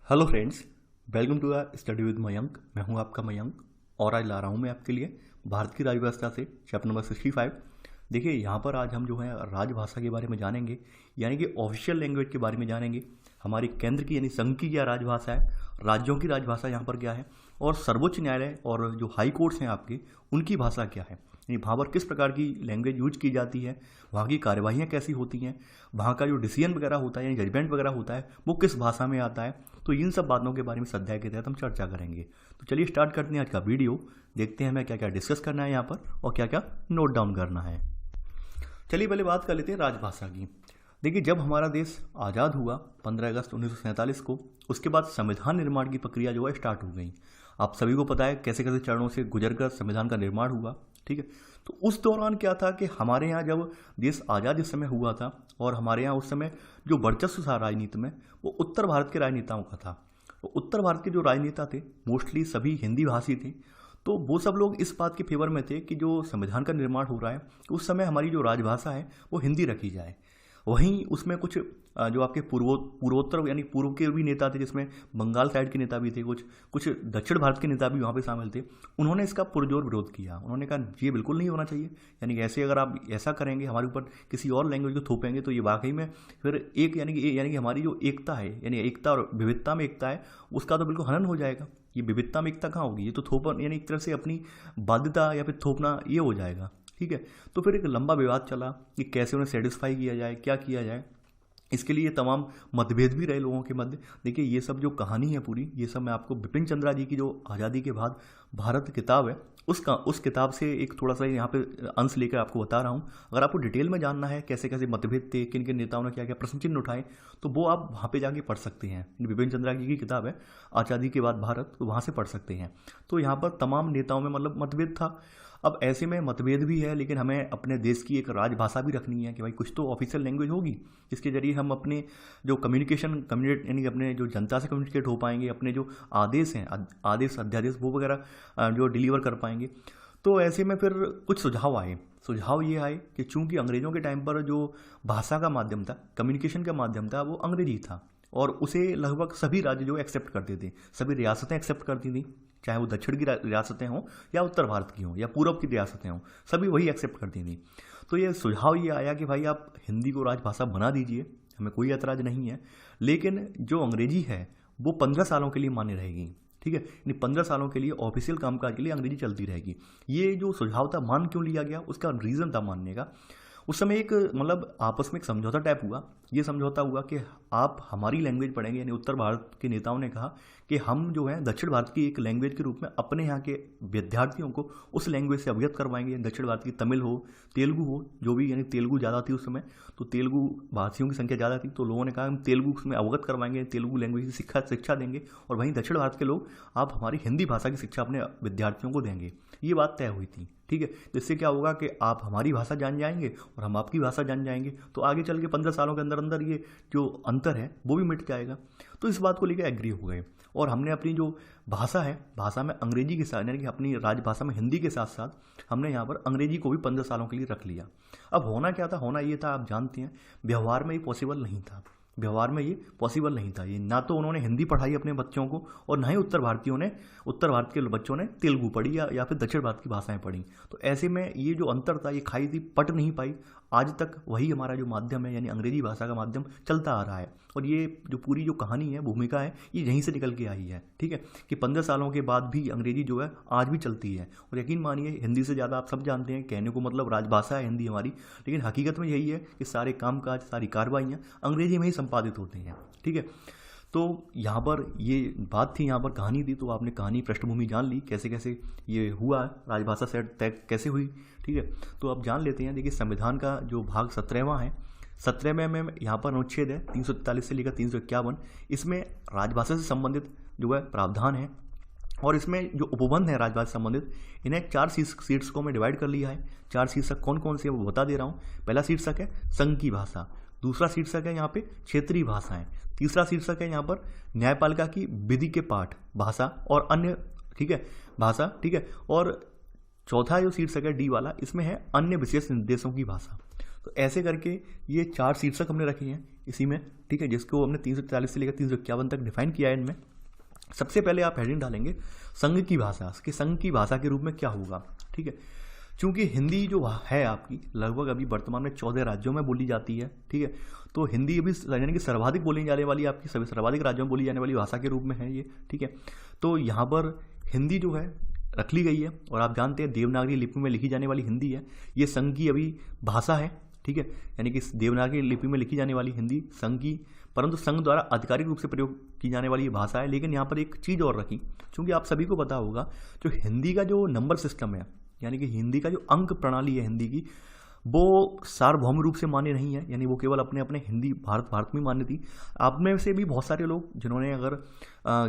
Hello friends, welcome to study with Mayank. मैं हूं आपका मयंक और आज ला रहा हूं मैं आपके लिए भारत की राजभाषा से चैप्टर नंबर 65। देखिए, यहाँ पर आज हम जो है राजभाषा के बारे में जानेंगे, यानी कि ऑफिशियल लैंग्वेज के बारे में जानेंगे। हमारी केंद्र की यानी संघ की क्या राजभाषा है, राज्यों की राजभाषा यहाँ पर क्या है, और सर्वोच्च न्यायालय और जो हाई कोर्ट्स हैं आपके, उनकी भाषा क्या है, यानी वहाँ पर किस प्रकार की लैंग्वेज यूज की जाती है, वहाँ की कार्यवाहियाँ कैसी होती हैं, वहाँ का जो डिसीजन वगैरह होता है यानी जजमेंट वगैरह होता है वो किस भाषा में आता है। तो इन सब बातों के बारे में इस अध्याय के तहत हम चर्चा करेंगे। तो चलिए स्टार्ट करते हैं आज का वीडियो। देखते हैं हमें क्या क्या डिस्कस करना है यहाँ पर और क्या क्या नोट डाउन करना है। चलिए पहले बात कर लेते हैं राजभाषा की। देखिए, जब हमारा देश आज़ाद हुआ 15 अगस्त 1947 को, उसके बाद संविधान निर्माण की प्रक्रिया जो है स्टार्ट हो गई। आप सभी को पता है कैसे कैसे चरणों से गुजरकर संविधान का निर्माण हुआ। ठीक है, तो उस दौरान क्या था कि हमारे यहाँ जब देश आज़ाद इस समय हुआ था और हमारे यहाँ उस समय जो वर्चस्व था राजनीति में वो उत्तर भारत के राजनेताओं का था। तो उत्तर भारत के जो राजनेता थे मोस्टली सभी हिंदी भाषी थे। तो वो सब लोग इस बात के फेवर में थे कि जो संविधान का निर्माण हो रहा है तो उस समय हमारी जो राजभाषा है वो हिंदी रखी जाए। वहीं उसमें कुछ जो आपके पूर्वोत्तर यानी पूर्व के भी नेता थे, जिसमें बंगाल साइड के नेता भी थे, कुछ दक्षिण भारत के नेता भी वहाँ पे शामिल थे। उन्होंने इसका पुरजोर विरोध किया। उन्होंने कहा ये बिल्कुल नहीं होना चाहिए, यानी कि ऐसे अगर आप ऐसा करेंगे हमारे ऊपर किसी और लैंग्वेज को थोपेंगे तो ये वाकई में फिर एक यानी कि हमारी जो एकता है, यानी एकता और विविधता में एकता है, उसका तो बिल्कुल हनन हो जाएगा। ये विविधता में एकता कहाँ होगी, ये तो थोपन यानी एक तरह से अपनी बाध्यता या फिर थोपना ये हो जाएगा। ठीक है, तो फिर एक लंबा विवाद चला कि कैसे उन्हें सेटिस्फाई किया जाए, क्या किया जाए। इसके लिए तमाम मतभेद भी रहे लोगों के मध्य। देखिए, ये सब जो कहानी है पूरी, ये सब मैं आपको बिपिन चंद्रा जी की जो आज़ादी के बाद भारत किताब है उस किताब से एक थोड़ा सा यहाँ पे अंश लेकर आपको बता रहा हूँ। अगर आपको डिटेल में जानना है कैसे कैसे मतभेद थे, किन किन नेताओं ने क्या क्या प्रश्न चिन्ह उठाए, तो वो आप वहाँ पे जाके पढ़ सकते हैं। बिपिन चंद्रा जी की किताब है आज़ादी के बाद भारत, तो वहाँ से पढ़ सकते हैं। तो यहाँ पर तमाम नेताओं में मतलब मतभेद था। अब ऐसे में मतभेद भी है, लेकिन हमें अपने देश की एक राजभाषा भी रखनी है कि भाई कुछ तो ऑफिशियल लैंग्वेज होगी जिसके जरिए हम अपने जो कम्युनिकेट यानी कि अपने जो जनता से कम्युनिकेट हो पाएंगे, अपने जो आदेश हैं, आदेश अध्यादेश वो वगैरह जो डिलीवर कर पाएंगे। तो ऐसे में फिर कुछ सुझाव ये आए कि चूंकि अंग्रेजों के टाइम पर जो भाषा का माध्यम था, कम्युनिकेशन का माध्यम था, वो अंग्रेजी था और उसे लगभग सभी राज्य जो एक्सेप्ट करते थे, सभी रियासतें एक्सेप्ट करती थी, चाहे वो दक्षिण की रियासतें हों या उत्तर भारत की हों या पूर्व की रियासतें हों, सभी वही एक्सेप्ट करती थी। तो ये सुझाव ये आया कि भाई आप हिंदी को राजभाषा बना दीजिए, हमें कोई ऐतराज़ नहीं है, लेकिन जो अंग्रेजी है वो 15 सालों के लिए मान्य रहेगी। ठीक है, यानी 15 सालों के लिए ऑफिशियल कामकाज के लिए अंग्रेजी चलती रहेगी। ये जो सुझाव था मान क्यों लिया गया, उसका रीज़न था मानने का। उस समय एक मतलब आपस में एक समझौता टाइप हुआ। ये समझौता हुआ कि आप हमारी लैंग्वेज पढ़ेंगे, यानी उत्तर भारत के नेताओं ने कहा कि हम जो है दक्षिण भारत की एक लैंग्वेज के रूप में अपने यहाँ के विद्यार्थियों को उस लैंग्वेज से अवगत करवाएंगे। दक्षिण भारत की तमिल हो, तेलुगु हो, जो भी, यानी तेलुगु ज़्यादा थी उस समय, तो तेलुगु भाषियों की संख्या ज़्यादा थी, तो लोगों ने कहा हम तेलुगु में अवगत करवाएंगे, तेलुगु लैंग्वेज की शिक्षा देंगे, और वहीं दक्षिण भारत के लोग आप हमारी हिंदी भाषा की शिक्षा अपने विद्यार्थियों को देंगे। ये बात तय हुई थी। ठीक है, जिससे क्या होगा कि आप हमारी भाषा जान जाएंगे और हम आपकी भाषा जान जाएंगे, तो आगे चल के 15 सालों के अंदर अंदर ये जो अंतर है वो भी मिट जाएगा। तो इस बात को लेकर एग्री हो गए और हमने अपनी जो भाषा है, भाषा में अंग्रेजी के साथ, यानी कि अपनी राजभाषा में हिंदी के साथ साथ हमने यहाँ पर अंग्रेजी को भी 15 सालों के लिए रख लिया। अब होना क्या था, होना ये था, आप जानते हैं, व्यवहार में ये पॉसिबल नहीं था। ये ना तो उन्होंने हिंदी पढ़ाई अपने बच्चों को और ना ही उत्तर भारत के बच्चों ने तेलुगु पढ़ी या फिर दक्षिण भारत की भाषाएं पढ़ी। तो ऐसे में ये जो अंतर था, ये खाई थी, पट नहीं पाई। आज तक वही हमारा जो माध्यम है, यानी अंग्रेजी भाषा का माध्यम चलता आ रहा है, और ये जो पूरी जो कहानी है, भूमिका है, ये यहीं से निकल के आई है। ठीक है, कि 15 सालों के बाद भी अंग्रेजी जो है आज भी चलती है। और यकीन मानिए, हिंदी से ज़्यादा आप सब जानते हैं, कहने को मतलब राजभाषा है हिंदी हमारी, लेकिन हकीकत में यही है कि सारे कामकाज, सारी कार्रवाइयाँ अंग्रेजी में ही संपादित होती हैं। ठीक है, तो यहाँ पर ये बात थी, यहाँ पर कहानी थी, तो आपने कहानी पृष्ठभूमि जान ली कैसे कैसे ये हुआ, राजभाषा से तय कैसे हुई। ठीक है, तो अब जान लेते हैं। देखिए, संविधान का जो भाग 17वां है, 17वें में यहाँ पर अनुच्छेद है 343 से लेकर 351। इसमें राजभाषा से संबंधित जो है प्रावधान है, और इसमें जो उपबंध है राजभाषा से संबंधित, इन्हें 4 शीर्षकों में डिवाइड कर लिया है। 4 शीर्षक कौन कौन से वो बता दे रहा हूँ। पहला शीर्षक है संघ की भाषा, दूसरा शीर्षक है यहाँ पे क्षेत्रीय भाषाएं, तीसरा शीर्षक है यहाँ पर न्यायपालिका की विधि के पाठ, भाषा और अन्य, ठीक है, भाषा, ठीक है, और चौथा जो शीर्षक है डी वाला, इसमें है अन्य विशेष निर्देशों की भाषा। तो ऐसे करके ये 4 शीर्षक हमने रखे हैं। इसी में, ठीक है, जिसको हमने 343 से लेकर 351 तक डिफाइन किया है। इनमें सबसे पहले आप हेडिंग डालेंगे संघ की भाषा, कि संघ की भाषा के रूप में क्या होगा, ठीक है। चूंकि हिंदी जो है आपकी लगभग अभी वर्तमान में 14 राज्यों में बोली जाती है, ठीक है, तो हिंदी अभी यानी कि सर्वाधिक बोली जाने वाली आपकी सभी सर्वाधिक राज्यों में बोली जाने वाली भाषा के रूप में है ये, ठीक है। तो यहाँ पर हिंदी जो है रख ली गई है, और आप जानते हैं देवनागरी लिपि में लिखी जाने वाली हिंदी है, ये संघ की अभी भाषा है, ठीक है, यानी कि देवनागरी लिपि में लिखी जाने वाली हिंदी संघ की, परंतु संघ द्वारा आधिकारिक रूप से प्रयोग की जाने वाली ये भाषा है। लेकिन यहाँ पर एक चीज़ और रखी, क्योंकि आप सभी को पता होगा जो हिंदी का जो नंबर सिस्टम है, यानी कि हिंदी का जो अंक प्रणाली है हिंदी की, वो सार्वभौम रूप से मान्य नहीं है, यानी वो केवल अपने अपने हिंदी भारत में मान्य थी। आप में से भी बहुत सारे लोग जिन्होंने अगर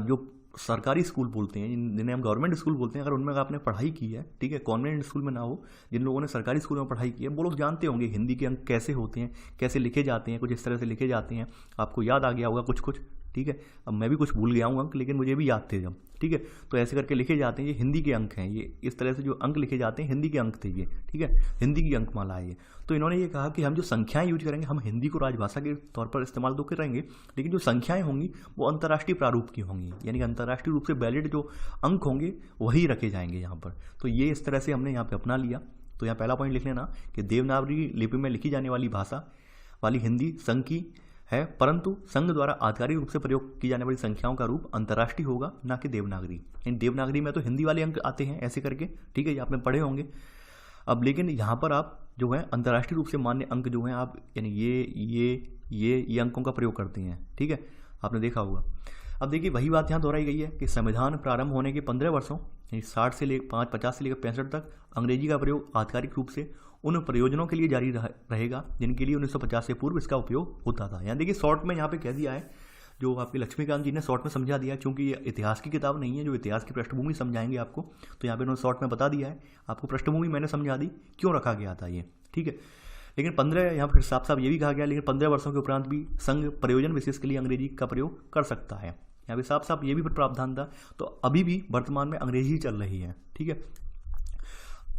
जो सरकारी स्कूल बोलते हैं, जिन्हें हम गवर्नमेंट स्कूल बोलते हैं, अगर उनमें आपने पढ़ाई की है, ठीक है, कॉन्वेंट स्कूल में ना हो, जिन लोगों ने सरकारी स्कूल में पढ़ाई की है, वो लोग जानते होंगे हिंदी के अंक कैसे होते हैं, कैसे लिखे जाते हैं, कुछ इस तरह से लिखे जाते हैं। आपको याद आ गया होगा कुछ कुछ, ठीक है। अब मैं भी कुछ भूल गया हूँ अंक, लेकिन मुझे भी याद थे जब, ठीक है। तो ऐसे करके लिखे जाते हैं, ये हिंदी के अंक हैं, ये इस तरह से जो अंक लिखे जाते हैं हिंदी के अंक थे ये, ठीक है, हिंदी की अंकमाला है ये। तो इन्होंने ये कहा कि हम जो संख्याएं यूज करेंगे, हम हिंदी को राजभाषा के तौर पर इस्तेमाल तो करेंगे, लेकिन जो संख्याएं होंगी वो अंतर्राष्ट्रीय प्रारूप की होंगी, यानी कि अंतर्राष्ट्रीय रूप से वैलिड जो अंक होंगे वही रखे जाएंगे यहाँ पर। तो ये इस तरह से हमने यहाँ पे अपना लिया। तो यहाँ पहला पॉइंट लिख लेना कि देवनागरी लिपि में लिखी जाने वाली भाषा वाली हिंदी संघ की है, परंतु संघ द्वारा आधिकारिक रूप से प्रयोग की जाने वाली संख्याओं का रूप अंतर्राष्ट्रीय होगा, ना कि देवनागरी। इन देवनागरी में तो हिंदी वाले अंक आते हैं ऐसे करके, ठीक है, ये आपने पढ़े होंगे। अब लेकिन यहाँ पर आप जो है अंतर्राष्ट्रीय रूप से मान्य अंक जो हैं आप, यानी ये अंकों का प्रयोग करते हैं, ठीक है, आपने देखा होगा। अब देखिए वही बात यहाँ दोहराई गई है कि संविधान प्रारंभ होने के 15 वर्षों, यानी 50 से लेकर 65 तक अंग्रेजी का प्रयोग आधिकारिक रूप से उन प्रयोजनों के लिए जारी रहेगा जिनके लिए 1950 से पूर्व इसका उपयोग होता था। यहाँ देखिए शॉर्ट में यहाँ पे कह दिया है, जो आपके लक्ष्मीकांत जी ने शॉर्ट में समझा दिया, क्योंकि ये इतिहास की किताब नहीं है जो इतिहास की पृष्ठभूमि समझाएंगे आपको, तो यहाँ पे उन्होंने शॉर्ट में बता दिया है आपको, पृष्ठभूमि मैंने समझा दी क्यों रखा गया था ये, ठीक है। लेकिन 15 यहाँ फिर साफ साफ ये भी कहा गया, लेकिन 15 वर्षों के उपरांत भी संघ प्रयोजन विशेष के लिए अंग्रेजी का प्रयोग कर सकता है। यहाँ पे साफ साफ ये भी प्रावधान था। तो अभी भी वर्तमान में अंग्रेजी चल रही है, ठीक है।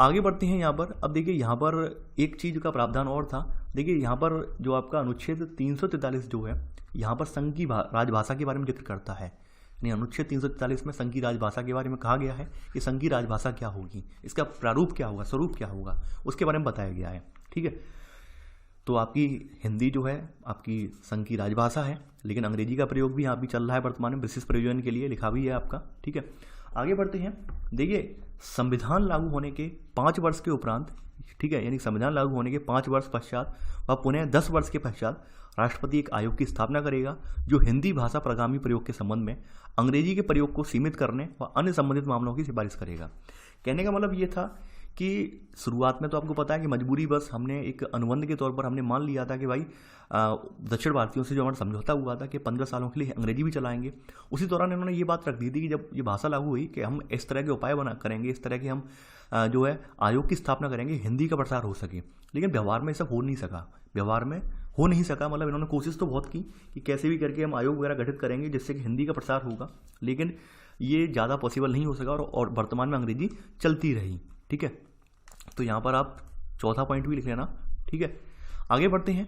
आगे बढ़ते हैं यहाँ पर। अब देखिए यहाँ पर एक चीज़ का प्रावधान और था, देखिए यहाँ पर जो आपका अनुच्छेद 343 जो है, यहाँ पर संघ की राजभाषा के बारे में जिक्र करता है, यानी अनुच्छेद 343 में संघ की राजभाषा के बारे में कहा गया है कि संघ की राजभाषा क्या होगी, इसका प्रारूप क्या होगा, स्वरूप क्या होगा, उसके बारे में बताया गया है, ठीक है। तो आपकी हिंदी जो है आपकी संघ की राजभाषा है, लेकिन अंग्रेजी का प्रयोग भी यहाँ भी चल रहा है वर्तमान में, विशेष प्रयोजन के लिए लिखा भी है आपका, ठीक है। आगे बढ़ते हैं। देखिए संविधान लागू होने के 5 वर्ष के उपरांत, ठीक है, यानी संविधान लागू होने के 5 वर्ष पश्चात व पुनः 10 वर्ष के पश्चात राष्ट्रपति एक आयोग की स्थापना करेगा जो हिंदी भाषा पर आगामी प्रयोग के संबंध में अंग्रेजी के प्रयोग को सीमित करने व अन्य संबंधित मामलों की सिफारिश करेगा। कहने का मतलब ये था कि शुरुआत में तो आपको पता है कि मजबूरी बस हमने एक अनुबंध के तौर पर हमने मान लिया था कि भाई दक्षिण भारतीयों से जो हमारा समझौता हुआ था कि 15 सालों के लिए अंग्रेजी भी चलाएंगे, उसी दौरान इन्होंने ये बात रख दी थी कि जब ये भाषा लागू हुई कि हम इस तरह के उपाय करेंगे, इस तरह के हम जो है आयोग की स्थापना करेंगे, हिंदी का प्रसार हो सके। लेकिन व्यवहार में ये सब हो नहीं सका, मतलब इन्होंने कोशिश तो बहुत की कि कैसे भी करके हम आयोग वगैरह गठित करेंगे जिससे कि हिंदी का प्रसार होगा, लेकिन ये ज़्यादा पॉसिबल नहीं हो सका और वर्तमान में अंग्रेजी चलती रही, ठीक है। तो यहाँ पर आप चौथा पॉइंट भी लिख लेना, ठीक है। आगे बढ़ते हैं।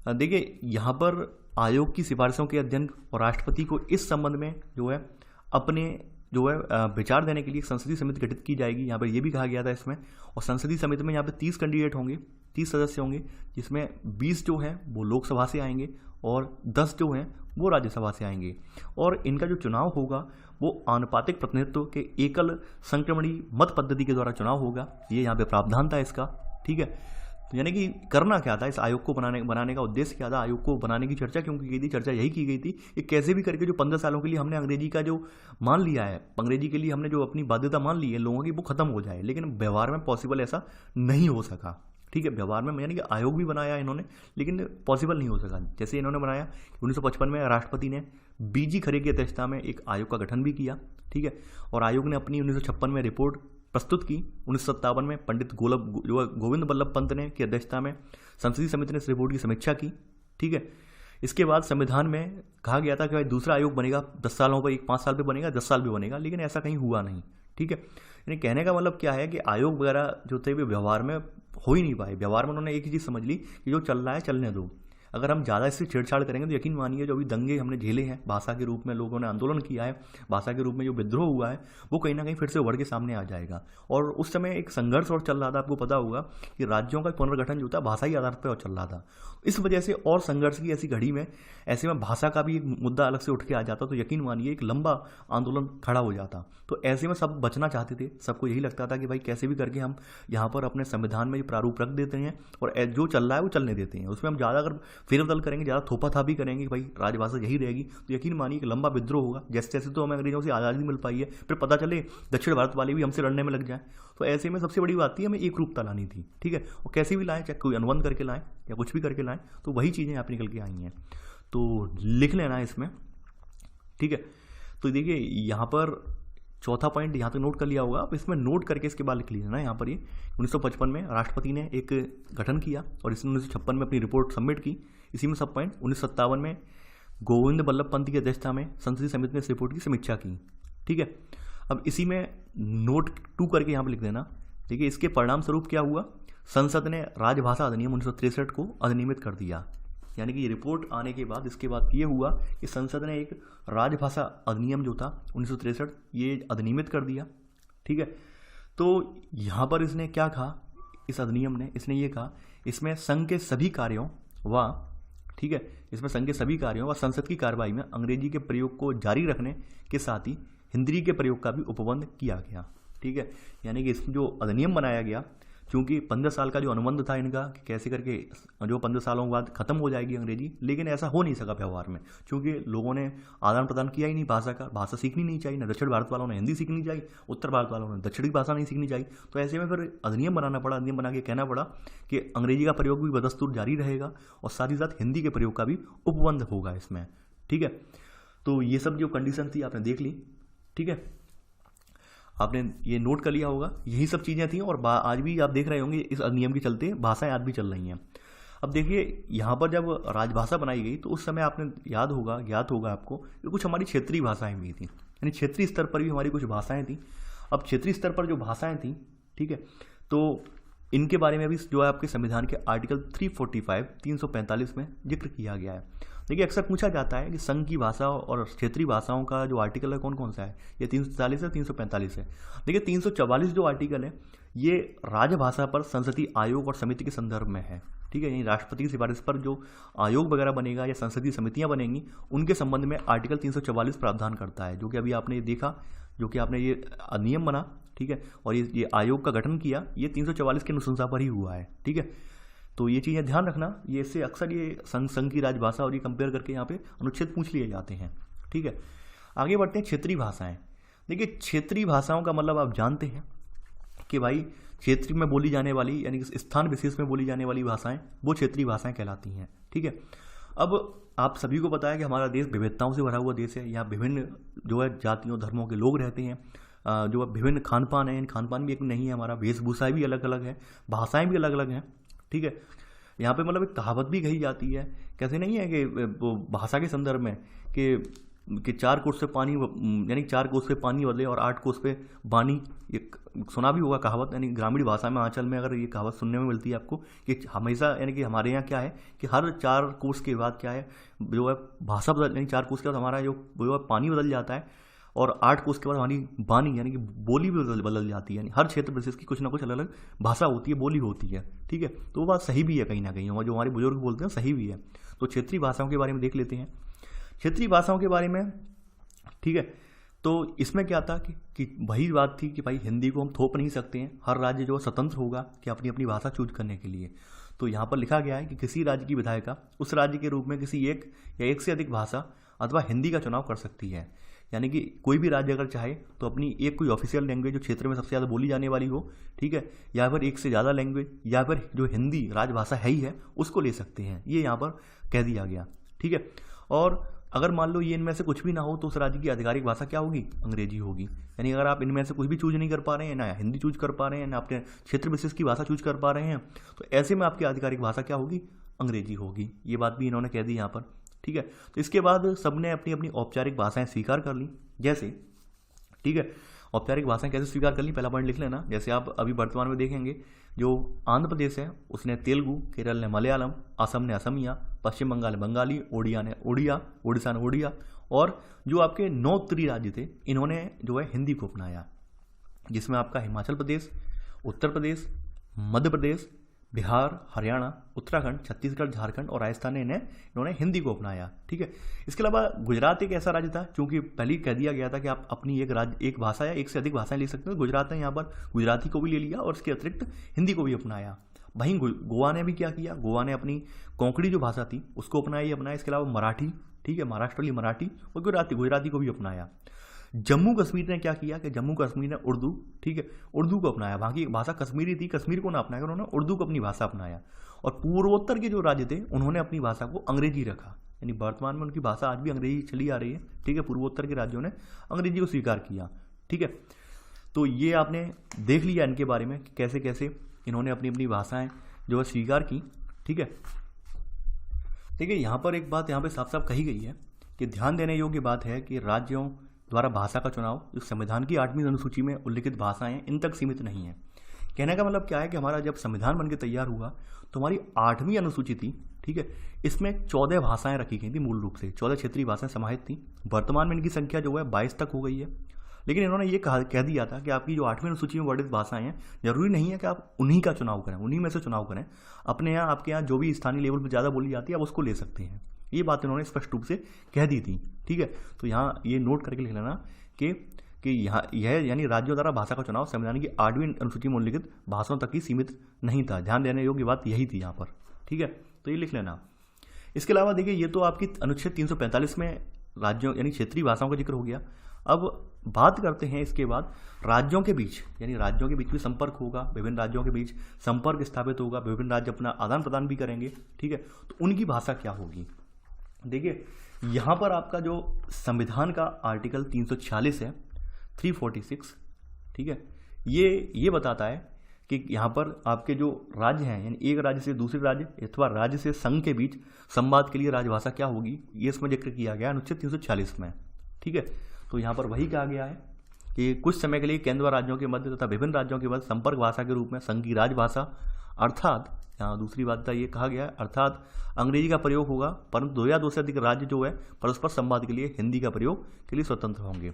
देखिए यहाँ पर आयोग की सिफारिशों के अध्ययन और राष्ट्रपति को इस संबंध में जो है अपने जो है विचार देने के लिए संसदीय समिति गठित की जाएगी। यहाँ पर यह भी कहा गया था इसमें, और संसदीय समिति में यहाँ पे 30 कैंडिडेट होंगे, 30 सदस्य होंगे, जिसमें 20 जो हैं वो लोकसभा से आएंगे और 10 जो हैं वो राज्यसभा से आएंगे। और इनका जो चुनाव होगा वो आनुपातिक प्रतिनिधित्व के एकल संक्रमणी मत पद्धति के द्वारा चुनाव होगा। ये यहाँ पे प्रावधान था इसका, ठीक है। तो यानी कि करना क्या था, इस आयोग को बनाने का उद्देश्य क्या था, आयोग को बनाने की चर्चा क्यों की गई थी, चर्चा यही की गई थी कि कैसे भी करके जो 15 सालों के लिए हमने अंग्रेजी का जो मान लिया है, अंग्रेजी के लिए हमने जो अपनी बाध्यता मान ली है लोगों की, वो खत्म हो जाए। लेकिन व्यवहार में पॉसिबल ऐसा नहीं हो सका, ठीक है। व्यवहार में यानी कि आयोग भी बनाया इन्होंने, लेकिन पॉसिबल नहीं हो सका। जैसे इन्होंने बनाया 1955 में राष्ट्रपति ने बीजी खरे की अध्यक्षता में एक आयोग का गठन भी किया, ठीक है। और आयोग ने अपनी 1956 में रिपोर्ट प्रस्तुत की। 1957 में पंडित गोविंद बल्लभ पंत ने की अध्यक्षता में संसदीय समिति ने इस रिपोर्ट की समीक्षा की, ठीक है। इसके बाद संविधान में कहा गया था कि भाई दूसरा आयोग बनेगा 10 सालों पर, एक 5 साल पे बनेगा, 10 साल भी बनेगा, लेकिन ऐसा कहीं हुआ नहीं, ठीक है। यानी कहने का मतलब क्या है कि आयोग वगैरह जो थे वे व्यवहार में हो ही नहीं पाए। व्यवहार में उन्होंने एक ही चीज़ समझ ली कि जो चल रहा है चलने दो, अगर हम ज़्यादा इससे छेड़छाड़ करेंगे तो यकीन मानिए जो अभी दंगे हमने झेले हैं, भाषा के रूप में लोगों ने आंदोलन किया है, भाषा के रूप में जो विद्रोह हुआ है, वो कहीं ना कहीं फिर से उभर के सामने आ जाएगा। और उस समय एक संघर्ष और चल रहा था, आपको पता होगा कि राज्यों का पुनर्गठन जो था भाषाई आधार पर चल रहा था। इस वजह से और संघर्ष की ऐसी घड़ी में ऐसे में भाषा का भी एक मुद्दा अलग से उठ के आ जाता, तो यकीन मानिए एक लंबा आंदोलन खड़ा हो जाता। तो ऐसे में सब बचना चाहते थे, सबको यही लगता था कि भाई कैसे भी करके हम यहाँ पर अपने संविधान में प्रारूप रख देते हैं और जो चल रहा है वो चलने देते हैं। उसमें हम ज़्यादा अगर फेरबदल करेंगे, ज़्यादा थोपाथापी करेंगे कि भाई राजभाषा यही रहेगी, तो यकीन मानिए एक लंबा विद्रोह होगा। जैसे जैसे तो हमें अंग्रेजों से आज़ादी मिल पाई है, फिर पता चले दक्षिण भारत वाले भी हमसे लड़ने में लग जाए। तो ऐसे में सबसे बड़ी बात थी हमें एक रूपता लानी थी, ठीक है। और कैसे भी लाएं, चाहे कोई अनुबंध करके लाएं या कुछ भी करके लाएं, तो वही चीज़ें यहाँ पर निकल के आई हैं। तो लिख लेना इसमें, ठीक है। तो देखिए यहाँ पर चौथा पॉइंट यहाँ तक नोट कर लिया होगा, अब इसमें नोट करके इसके बाद लिख लीजिए ना। यहाँ पर ये 1955 में राष्ट्रपति ने एक गठन किया और इसने 1956 में अपनी रिपोर्ट सबमिट की। इसी में सब पॉइंट 1957 में गोविंद बल्लभ पंत की अध्यक्षता में संसदीय समिति ने इस रिपोर्ट की समीक्षा की, ठीक है। अब इसी में नोट 2 करके यहाँ पर लिख देना। देखिए इसके परिणाम स्वरूप क्या हुआ, संसद ने राजभाषा अधिनियम 1963 को अधिनियमित कर दिया। यानी कि ये रिपोर्ट आने के बाद इसके बाद ये हुआ कि संसद ने एक राजभाषा अधिनियम जो था 1963 ये अधिनियमित कर दिया, ठीक है। तो यहाँ पर इसने क्या कहा, इस अधिनियम ने इसने ये कहा इसमें संघ के सभी कार्यों व, ठीक है, इसमें संघ के सभी कार्यों व संसद की कार्रवाई में अंग्रेजी के प्रयोग को जारी रखने के साथ ही हिंदी के प्रयोग का भी उपबंध किया गया, ठीक है। यानी कि इसमें जो अधिनियम बनाया गया, क्योंकि 15 साल का जो अनुबंध था इनका कि कैसे करके जो 15 सालों के बाद खत्म हो जाएगी अंग्रेजी, लेकिन ऐसा हो नहीं सका व्यवहार में, क्योंकि लोगों ने आदान प्रदान किया ही नहीं भाषा का। भाषा सीखनी नहीं चाहिए, ना दक्षिण भारत वालों ने हिंदी सीखनी चाहिए, उत्तर भारत वालों ने दक्षिणी भाषा नहीं सीखनी चाहिए। तो ऐसे में फिर अधिनियम बनाना पड़ा, अधिनियम बना के कहना पड़ा कि अंग्रेजी का प्रयोग भी बदस्तूर जारी रहेगा और साथ ही साथ हिंदी के प्रयोग का भी उपबंध होगा इसमें, ठीक है। तो ये सब जो कंडीशन थी आपने देख ली, ठीक है, आपने ये नोट कर लिया होगा। यही सब चीज़ें थी और आज भी आप देख रहे होंगे इस अधिनियम के चलते भाषाएं आज भी चल रही हैं। अब देखिए यहाँ पर जब राजभाषा बनाई गई तो उस समय आपने ज्ञात होगा आपको कि कुछ हमारी क्षेत्रीय भाषाएं भी थी, यानी क्षेत्रीय स्तर पर भी हमारी कुछ भाषाएं थी। अब क्षेत्रीय स्तर पर जो भाषाएं थी, ठीक है, तो इनके बारे में भी जो है आपके संविधान के आर्टिकल 345 में जिक्र किया गया है। देखिए अक्सर पूछा जाता है कि संघ की भाषा और क्षेत्रीय भाषाओं का जो आर्टिकल है कौन कौन सा है, ये 340 है, 345 है। देखिए 344 जो आर्टिकल है ये राजभाषा पर संसदीय आयोग और समिति के संदर्भ में है, ठीक है। यानी राष्ट्रपति की सिफारिश पर जो आयोग वगैरह बनेगा या संसदीय समितियां बनेंगी उनके संबंध में आर्टिकल 344 प्रावधान करता है, जो कि अभी आपने देखा, जो कि आपने ये अधिनियम बना, ठीक है, और ये आयोग का गठन किया, ये 344 की अनुशंसा पर ही हुआ है, ठीक है। तो ये चीज़ें ध्यान रखना, ये इससे अक्सर ये संघ की राजभाषा और ये कंपेयर करके यहाँ पे अनुच्छेद पूछ लिए जाते हैं, ठीक है। आगे बढ़ते हैं क्षेत्रीय भाषाएं। देखिए क्षेत्रीय भाषाओं का मतलब आप जानते हैं कि भाई क्षेत्र में बोली जाने वाली यानी कि स्थान विशेष में बोली जाने वाली भाषाएं वो क्षेत्रीय भाषाएं कहलाती हैं, ठीक है। अब आप सभी को पता है कि हमारा देश विविधताओं से भरा हुआ देश है, यहाँ विभिन्न जो है जातियों धर्मों के लोग रहते हैं, जो विभिन्न खान पान है, इन खान पान भी एक नहीं है हमारा, वेशभूषाएं भी अलग अलग है, भाषाएं भी अलग अलग हैं, ठीक है। यहाँ पे मतलब एक कहावत भी कही जाती है, कैसे नहीं है कि भाषा के संदर्भ में कि 4 कोस से पानी यानी 4 कोस पे पानी बदले और 8 कोस पे बानी, एक सुना भी होगा कहावत। यानी ग्रामीण भाषा में आंचल में अगर ये कहावत सुनने में मिलती है आपको कि हमेशा यानी कि हमारे यहाँ क्या है कि हर 4 कोस के बाद क्या है जो है भाषा बदल, यानी 4 कोस के बाद हमारा जो है पानी बदल जाता है और 8 कोस के बाद हमारी बानी यानी कि बोली भी बदल जाती है। यानी हर क्षेत्र विशेष की कुछ ना कुछ अलग अलग भाषा होती है, बोली होती है, ठीक है। तो वो बात सही भी है कहीं ना कहीं, जो हमारे बुजुर्ग बोलते हैं सही भी है। तो क्षेत्रीय भाषाओं के बारे में देख लेते हैं। क्षेत्रीय भाषाओं के बारे में, ठीक है, तो इसमें क्या था कि वही बात थी कि भाई हिंदी को हम थोप नहीं सकते हैं, हर राज्य जो स्वतंत्र होगा कि अपनी अपनी भाषा चूज करने के लिए। तो यहाँ पर लिखा गया है कि किसी राज्य की विधायिका उस राज्य के रूप में किसी एक या एक से अधिक भाषा अथवा हिंदी का चुनाव कर सकती है। यानी कि कोई भी राज्य अगर चाहे तो अपनी एक कोई ऑफिशियल लैंग्वेज जो क्षेत्र में सबसे ज़्यादा बोली जाने वाली हो, ठीक है, या फिर एक से ज़्यादा लैंग्वेज या फिर जो हिंदी राजभाषा है ही है उसको ले सकते हैं, ये यहाँ पर कह दिया गया, ठीक है। और अगर मान लो ये इनमें से कुछ भी ना हो तो उस राज्य की आधिकारिक भाषा क्या होगी, अंग्रेजी होगी। यानी अगर आप इनमें से कुछ भी चूज नहीं कर पा रहे हैं, ना हिंदी चूज कर पा रहे हैं, ना अपने क्षेत्र विशेष की भाषा चूज कर पा रहे हैं, तो ऐसे में आपकी आधिकारिक भाषा क्या होगी, अंग्रेजी होगी। ये बात भी इन्होंने कह दी यहाँ पर, ठीक है। तो इसके बाद सबने अपनी अपनी औपचारिक भाषाएं स्वीकार कर ली जैसे, ठीक है। औपचारिक भाषाएं कैसे स्वीकार कर ली, पहला पॉइंट लिख लेना। जैसे आप अभी वर्तमान में देखेंगे, जो आंध्र प्रदेश है उसने तेलुगु, केरल ने मलयालम, असम ने असमिया, पश्चिम बंगाल ने बंगाली, ओडिया ने ओडिया, उड़ीसा ने ओडिया, और जो आपके 9 उत्तरी राज्य थे इन्होंने जो है हिंदी को अपनाया, जिसमें आपका हिमाचल प्रदेश, उत्तर प्रदेश, मध्य प्रदेश, बिहार, हरियाणा, उत्तराखंड, छत्तीसगढ़, झारखंड और राजस्थान ने इन्होंने हिंदी को अपनाया। ठीक है। इसके अलावा गुजरात एक ऐसा राज्य था, क्योंकि पहले ही कह दिया गया था कि आप अपनी एक भाषा या एक से अधिक भाषाएं ले सकते हैं। गुजरात ने यहाँ पर गुजराती को भी ले लिया और इसके अतिरिक्त हिंदी को भी अपनाया। वहीं गोवा ने भी क्या किया, गोवा ने अपनी कोंकणी जो भाषा थी उसको अपनाया। इसके अलावा मराठी, ठीक है, महाराष्ट्र वाली मराठी और गुजराती को भी अपनाया। जम्मू कश्मीर ने क्या किया कि जम्मू कश्मीर ने उर्दू, ठीक है, उर्दू को अपनाया। वहाँ की भाषा कश्मीरी थी, कश्मीर को ना अपनाया, उन्होंने उर्दू को अपनी भाषा अपनाया। और पूर्वोत्तर के जो राज्य थे उन्होंने अपनी भाषा को अंग्रेजी रखा, यानी वर्तमान में उनकी भाषा आज भी अंग्रेजी चली आ रही है। ठीक है, पूर्वोत्तर के राज्यों ने अंग्रेजी को स्वीकार किया। ठीक है, तो ये आपने देख लिया इनके बारे में कि कैसे कैसे इन्होंने अपनी अपनी भाषाएं जो है स्वीकार की। ठीक है, देखिए यहाँ पर एक बात यहाँ पे साफ साफ कही गई है कि ध्यान देने योग्य बात है कि राज्यों द्वारा भाषा का चुनाव जो संविधान की 8वीं अनुसूची में उल्लिखित भाषाएं हैं इन तक सीमित नहीं है। कहने का मतलब क्या है कि हमारा जब संविधान बनकर तैयार हुआ तो हमारी 8वीं अनुसूची थी, ठीक है, इसमें 14 भाषाएं रखी गई थी, मूल रूप से 14 क्षेत्रीय भाषाएं समाहित थी। वर्तमान में इनकी संख्या जो है 22 तक हो गई है। लेकिन इन्होंने ये कह दिया था कि आपकी जो 8वीं अनुसूची में वर्णित भाषाएं हैं, जरूरी नहीं है कि आप उन्हीं का चुनाव करें, उन्हीं में से चुनाव करें। अपने यहाँ आपके यहाँ जो भी स्थानीय लेवल पर ज़्यादा बोली जाती है आप उसको ले सकते हैं। ये बात इन्होंने स्पष्ट रूप से कह दी थी। ठीक है, तो यहाँ ये नोट करके लिख लेना कि यहाँ यह यानी राज्यों द्वारा भाषा का चुनाव संविधान की 8वीं अनुसूची में उल्लिखित भाषाओं तक ही सीमित नहीं था। ध्यान देने योग्य बात यही थी यहाँ पर। ठीक है, तो ये लिख लेना। इसके अलावा देखिए ये तो आपकी अनुच्छेद 345 में राज्यों यानी क्षेत्रीय भाषाओं का जिक्र हो गया। अब बात करते हैं इसके बाद राज्यों के बीच, यानी राज्यों के बीच भी संपर्क होगा, विभिन्न राज्यों के बीच संपर्क स्थापित होगा, विभिन्न राज्य अपना आदान प्रदान भी करेंगे। ठीक है, तो उनकी भाषा क्या होगी। देखिए यहाँ पर आपका जो संविधान का आर्टिकल 346 है, 346, ठीक है, ये बताता है कि यहाँ पर आपके जो राज्य हैं यानी एक राज्य से दूसरे राज्य अथवा राज्य से संघ के बीच संवाद के लिए राजभाषा क्या होगी, ये इसमें जिक्र किया गया अनुच्छेद 346 में। ठीक है, तो यहाँ पर वही कहा गया है कि कुछ समय के लिए केंद्र व राज्यों के मध्य तथा विभिन्न राज्यों के मध्य संपर्क भाषा के रूप में संघ की राजभाषा अर्थात, यहाँ दूसरी बात ये कहा गया है, अर्थात अंग्रेजी का प्रयोग होगा, परंतु 2 या 2 से अधिक राज्य जो है परस्पर संवाद के लिए हिंदी का प्रयोग के लिए स्वतंत्र होंगे।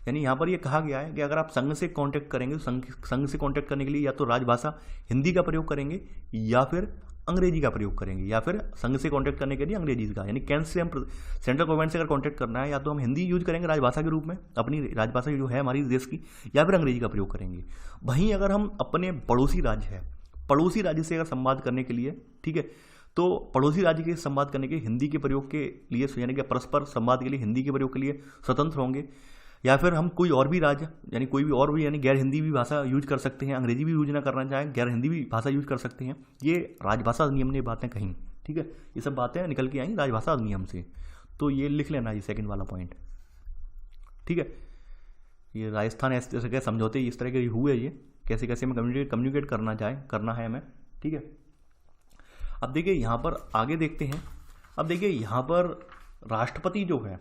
यानी यहाँ पर ये कहा गया है कि अगर आप संघ से कांटेक्ट करेंगे तो संघ से कांटेक्ट करने के लिए या तो राजभाषा हिंदी का प्रयोग करेंगे या फिर अंग्रेजी का प्रयोग करेंगे, या फिर संघ से कांटेक्ट करने के लिए अंग्रेजी का, यानी केंद्र से हम सेंट्रल गवर्नमेंट से अगर कांटेक्ट करना है या तो हम हिंदी यूज करेंगे राजभाषा के रूप में, अपनी राजभाषा जो है हमारी देश की, या फिर अंग्रेजी का प्रयोग करेंगे। वहीं अगर हम अपने पड़ोसी राज्य से अगर संवाद करने के लिए, ठीक है, तो पड़ोसी राज्य के संवाद करने के हिंदी के प्रयोग के लिए यानी कि परस्पर संवाद के लिए हिंदी के प्रयोग के लिए स्वतंत्र होंगे, या फिर हम कोई और भी राज्य यानी कोई भी और भी यानी गैर हिंदी भी भाषा यूज कर सकते हैं, अंग्रेजी भी यूज ना करना चाहें गैर हिंदी भी भाषा यूज कर सकते हैं। ये राजभाषा अधिनियम ने बातें कहीं। ठीक है, ये सब बातें निकल के आई राजभाषा अधिनियम से, तो ये लिख लेना ये सेकंड वाला पॉइंट। ठीक है, ये राजस्थान ऐसे के समझौते इस तरह के हुए, ये कैसे कैसे में कम्युनिकेट करना है हमें। ठीक है, अब देखिए यहाँ पर आगे देखते हैं। अब देखिए यहाँ पर राष्ट्रपति जो है,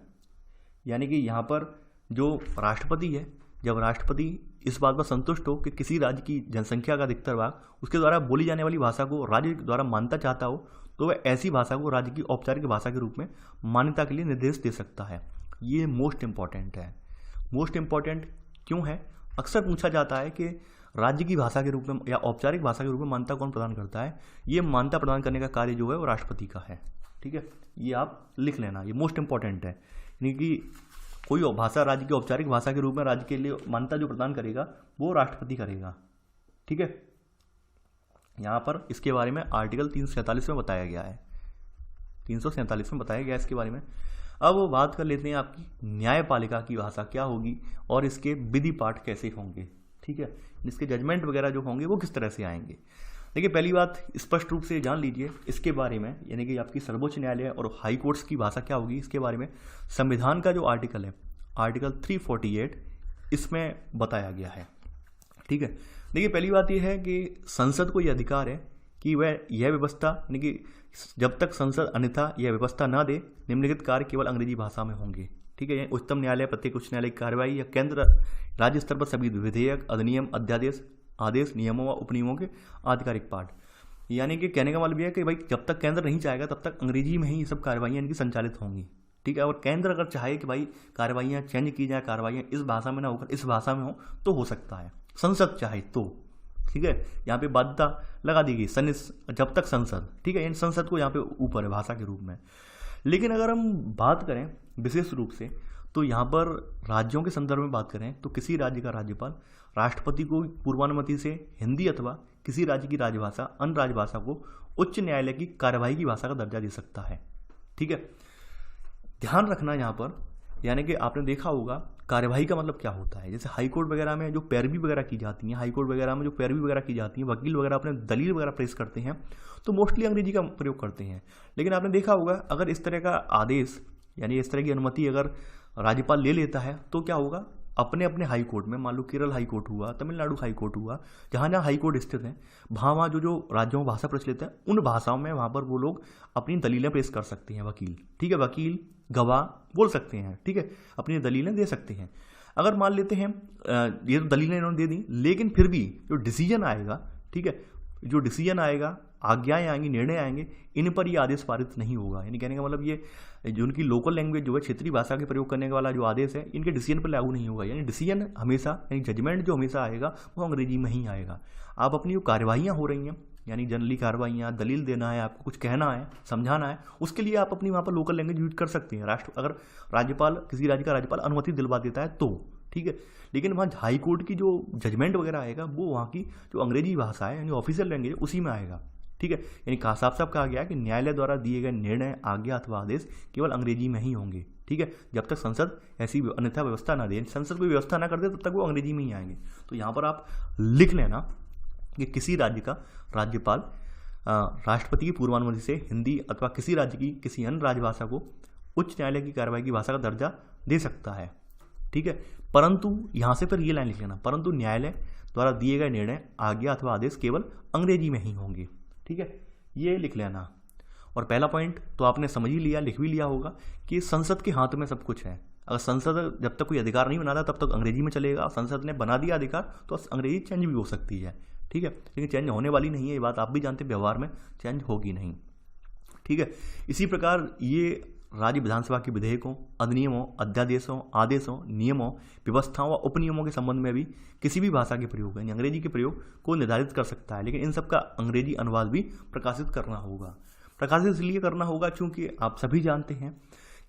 यानी कि यहाँ पर जो राष्ट्रपति है, जब राष्ट्रपति इस बात पर संतुष्ट हो कि किसी राज्य की जनसंख्या का अधिकतर भाग उसके द्वारा बोली जाने वाली भाषा को राज्य द्वारा मान्यता चाहता हो, तो वह ऐसी भाषा को राज्य की औपचारिक भाषा के रूप में मान्यता के लिए निर्देश दे सकता है। ये मोस्ट इंपॉर्टेंट है। मोस्ट इंपॉर्टेंट क्यों है? अक्सर पूछा जाता है कि राज्य की भाषा के रूप में या औपचारिक भाषा के रूप में मान्यता कौन प्रदान करता है। ये मान्यता प्रदान करने का कार्य जो है वो राष्ट्रपति का है। ठीक है, ये आप लिख लेना, ये मोस्ट इंपॉर्टेंट है। यानी कि कोई भाषा राज्य की औपचारिक भाषा के रूप में राज्य के लिए मान्यता जो प्रदान करेगा वो राष्ट्रपति करेगा। ठीक है, यहाँ पर इसके बारे में आर्टिकल 347 में बताया गया है, 347 में बताया गया है इसके बारे में। अब बात कर लेते हैं आपकी न्यायपालिका की भाषा क्या होगी और इसके विधि पाठ कैसे होंगे। ठीक है, इसके जजमेंट वगैरह जो होंगे वो किस तरह से आएंगे। देखिए पहली बात स्पष्ट रूप से जान लीजिए इसके बारे में, यानी कि आपकी सर्वोच्च न्यायालय और हाई कोर्ट्स की भाषा क्या होगी इसके बारे में संविधान का जो आर्टिकल है, आर्टिकल 348, इसमें बताया गया है। ठीक है, देखिए पहली बात यह है कि संसद को यह अधिकार है कि वह यह व्यवस्था, यानी कि जब तक संसद अन्यथा यह व्यवस्था ना दे, निम्नलिखित कार्य केवल अंग्रेजी भाषा में होंगे। ठीक है। उच्चतम न्यायालय, प्रत्येक उच्च न्यायालय की कार्रवाई या केंद्र राज्य स्तर पर सभी विधेयक, अधिनियम, अध्यादेश, आदेश, नियमों व उपनियमों के आधिकारिक पाठ। यानी कि कहने का मतलब यह है कि भाई जब तक केंद्र नहीं चाहेगा तब तक अंग्रेजी में ही ये सब कार्रवाइयाँ इनकी संचालित होंगी, ठीक है। और केंद्र अगर चाहे कि भाई कार्रवाइयाँ चेंज की जाए, कार्रवाइयाँ इस भाषा में ना होकर इस भाषा में हो तो हो सकता है, संसद चाहे तो, ठीक है। यहाँ पे बाध्यता लगा दी गई जब तक संसद, ठीक है, इन संसद को यहाँ पे ऊपर है भाषा के रूप में। लेकिन अगर हम बात करें विशेष रूप से तो यहाँ पर राज्यों के संदर्भ में बात करें तो किसी राज्य का राज्यपाल राष्ट्रपति को पूर्वानुमति से हिंदी अथवा किसी राज्य की राजभाषा अन्य राजभाषा को उच्च न्यायालय की कार्यवाही की भाषा का दर्जा दे सकता है, ठीक है। ध्यान रखना यहाँ पर, यानी कि आपने देखा होगा कार्यवाही का मतलब क्या होता है। जैसे हाई कोर्ट वगैरह में जो पैरवी वगैरह की जाती है, हाई कोर्ट वगैरह में जो पैरवी वगैरह की जाती है, वकील वगैरह अपने दलील वगैरह पेश करते हैं तो मोस्टली अंग्रेजी का प्रयोग करते हैं। लेकिन आपने देखा होगा अगर इस तरह का आदेश यानी इस तरह की अनुमति अगर राज्यपाल ले लेता है तो क्या होगा, अपने अपने हाई कोर्ट में, मान लो केरल हाई कोर्ट हुआ, तमिलनाडु हाई कोर्ट हुआ, जहाँ जहाँ हाई कोर्ट स्थित है वहाँ जो राज्यों में भाषा प्रचलित है उन भाषाओं में वहाँ पर वो लोग अपनी दलीलें पेश कर सकते हैं, वकील, ठीक है, वकील गवाह बोल सकते हैं, ठीक है, अपनी दलीलें दे सकते हैं। अगर मान लेते हैं ये तो दलीलें इन्होंने दे दी, लेकिन फिर भी जो डिसीजन आएगा, ठीक है, जो डिसीजन आएगा, आज्ञाएं आएंगी, निर्णय आएंगे, इन पर ये आदेश पारित नहीं होगा। यानी कहने का मतलब ये जो उनकी लोकल लैंग्वेज जो है, क्षेत्रीय भाषा के प्रयोग करने वाला जो आदेश है, इनके डिसीजन पर लागू नहीं होगा। यानी डिसीजन हमेशा, यानी जजमेंट जो हमेशा आएगा वो अंग्रेजी में ही आएगा। आप अपनी जो कार्रवाइयाँ हो रही हैं, यानी जनरली कार्रवाइयाँ, दलील देना है, आपको कुछ कहना है, समझाना है, उसके लिए आप अपनी वहाँ पर लोकल लैंग्वेज यूज कर सकते हैं। अगर राज्यपाल, किसी राज्य का राज्यपाल अनुमति दिलवा देता है तो, ठीक है। लेकिन वहाँ हाई कोर्ट की जो जजमेंट वगैरह आएगा वो वहाँ की जो अंग्रेजी भाषा है यानी ऑफिशियल लैंग्वेज उसी में आएगा, ठीक है। यानी साफ साफ कहा गया है कि न्यायालय द्वारा दिए गए निर्णय, आज्ञा अथवा आदेश केवल अंग्रेजी में ही होंगे, ठीक है। जब तक संसद ऐसी अन्यथा व्यवस्था ना दे, संसद कोई व्यवस्था ना कर दे, तब तक वो अंग्रेजी में ही आएंगे। तो यहाँ पर आप लिख लेना कि किसी राज्य का राज्यपाल राष्ट्रपति की पूर्वानुमति से हिंदी अथवा किसी राज्य की किसी अन्य राजभाषा को उच्च न्यायालय की कार्रवाई की भाषा का दर्जा दे सकता है, ठीक है। परंतु यहाँ से फिर ये लाइन लिख लेना, परंतु न्यायालय द्वारा दिए गए निर्णय, आज्ञा अथवा आदेश केवल अंग्रेजी में ही होंगे, ठीक है, ये लिख लेना। और पहला पॉइंट तो आपने समझ ही लिया, लिख भी लिया होगा कि संसद के हाथ में सब कुछ है। अगर संसद जब तक कोई अधिकार नहीं बनाता तब तक अंग्रेजी में चलेगा, संसद ने बना दिया अधिकार तो अंग्रेजी चेंज भी हो सकती है, ठीक है, लेकिन चेंज होने वाली नहीं है, ये बात आप भी जानते हैं, व्यवहार में चेंज होगी नहीं, ठीक है। इसी प्रकार ये राज्य विधानसभा के विधेयकों, अधिनियमों, अध्यादेशों, आदेशों, नियमों, व्यवस्थाओं व उपनियमों के संबंध में भी किसी भी भाषा के प्रयोग यानी अंग्रेजी के प्रयोग को निर्धारित कर सकता है। लेकिन इन सब का अंग्रेजी अनुवाद भी प्रकाशित करना होगा। प्रकाशित इसलिए करना होगा क्योंकि आप सभी जानते हैं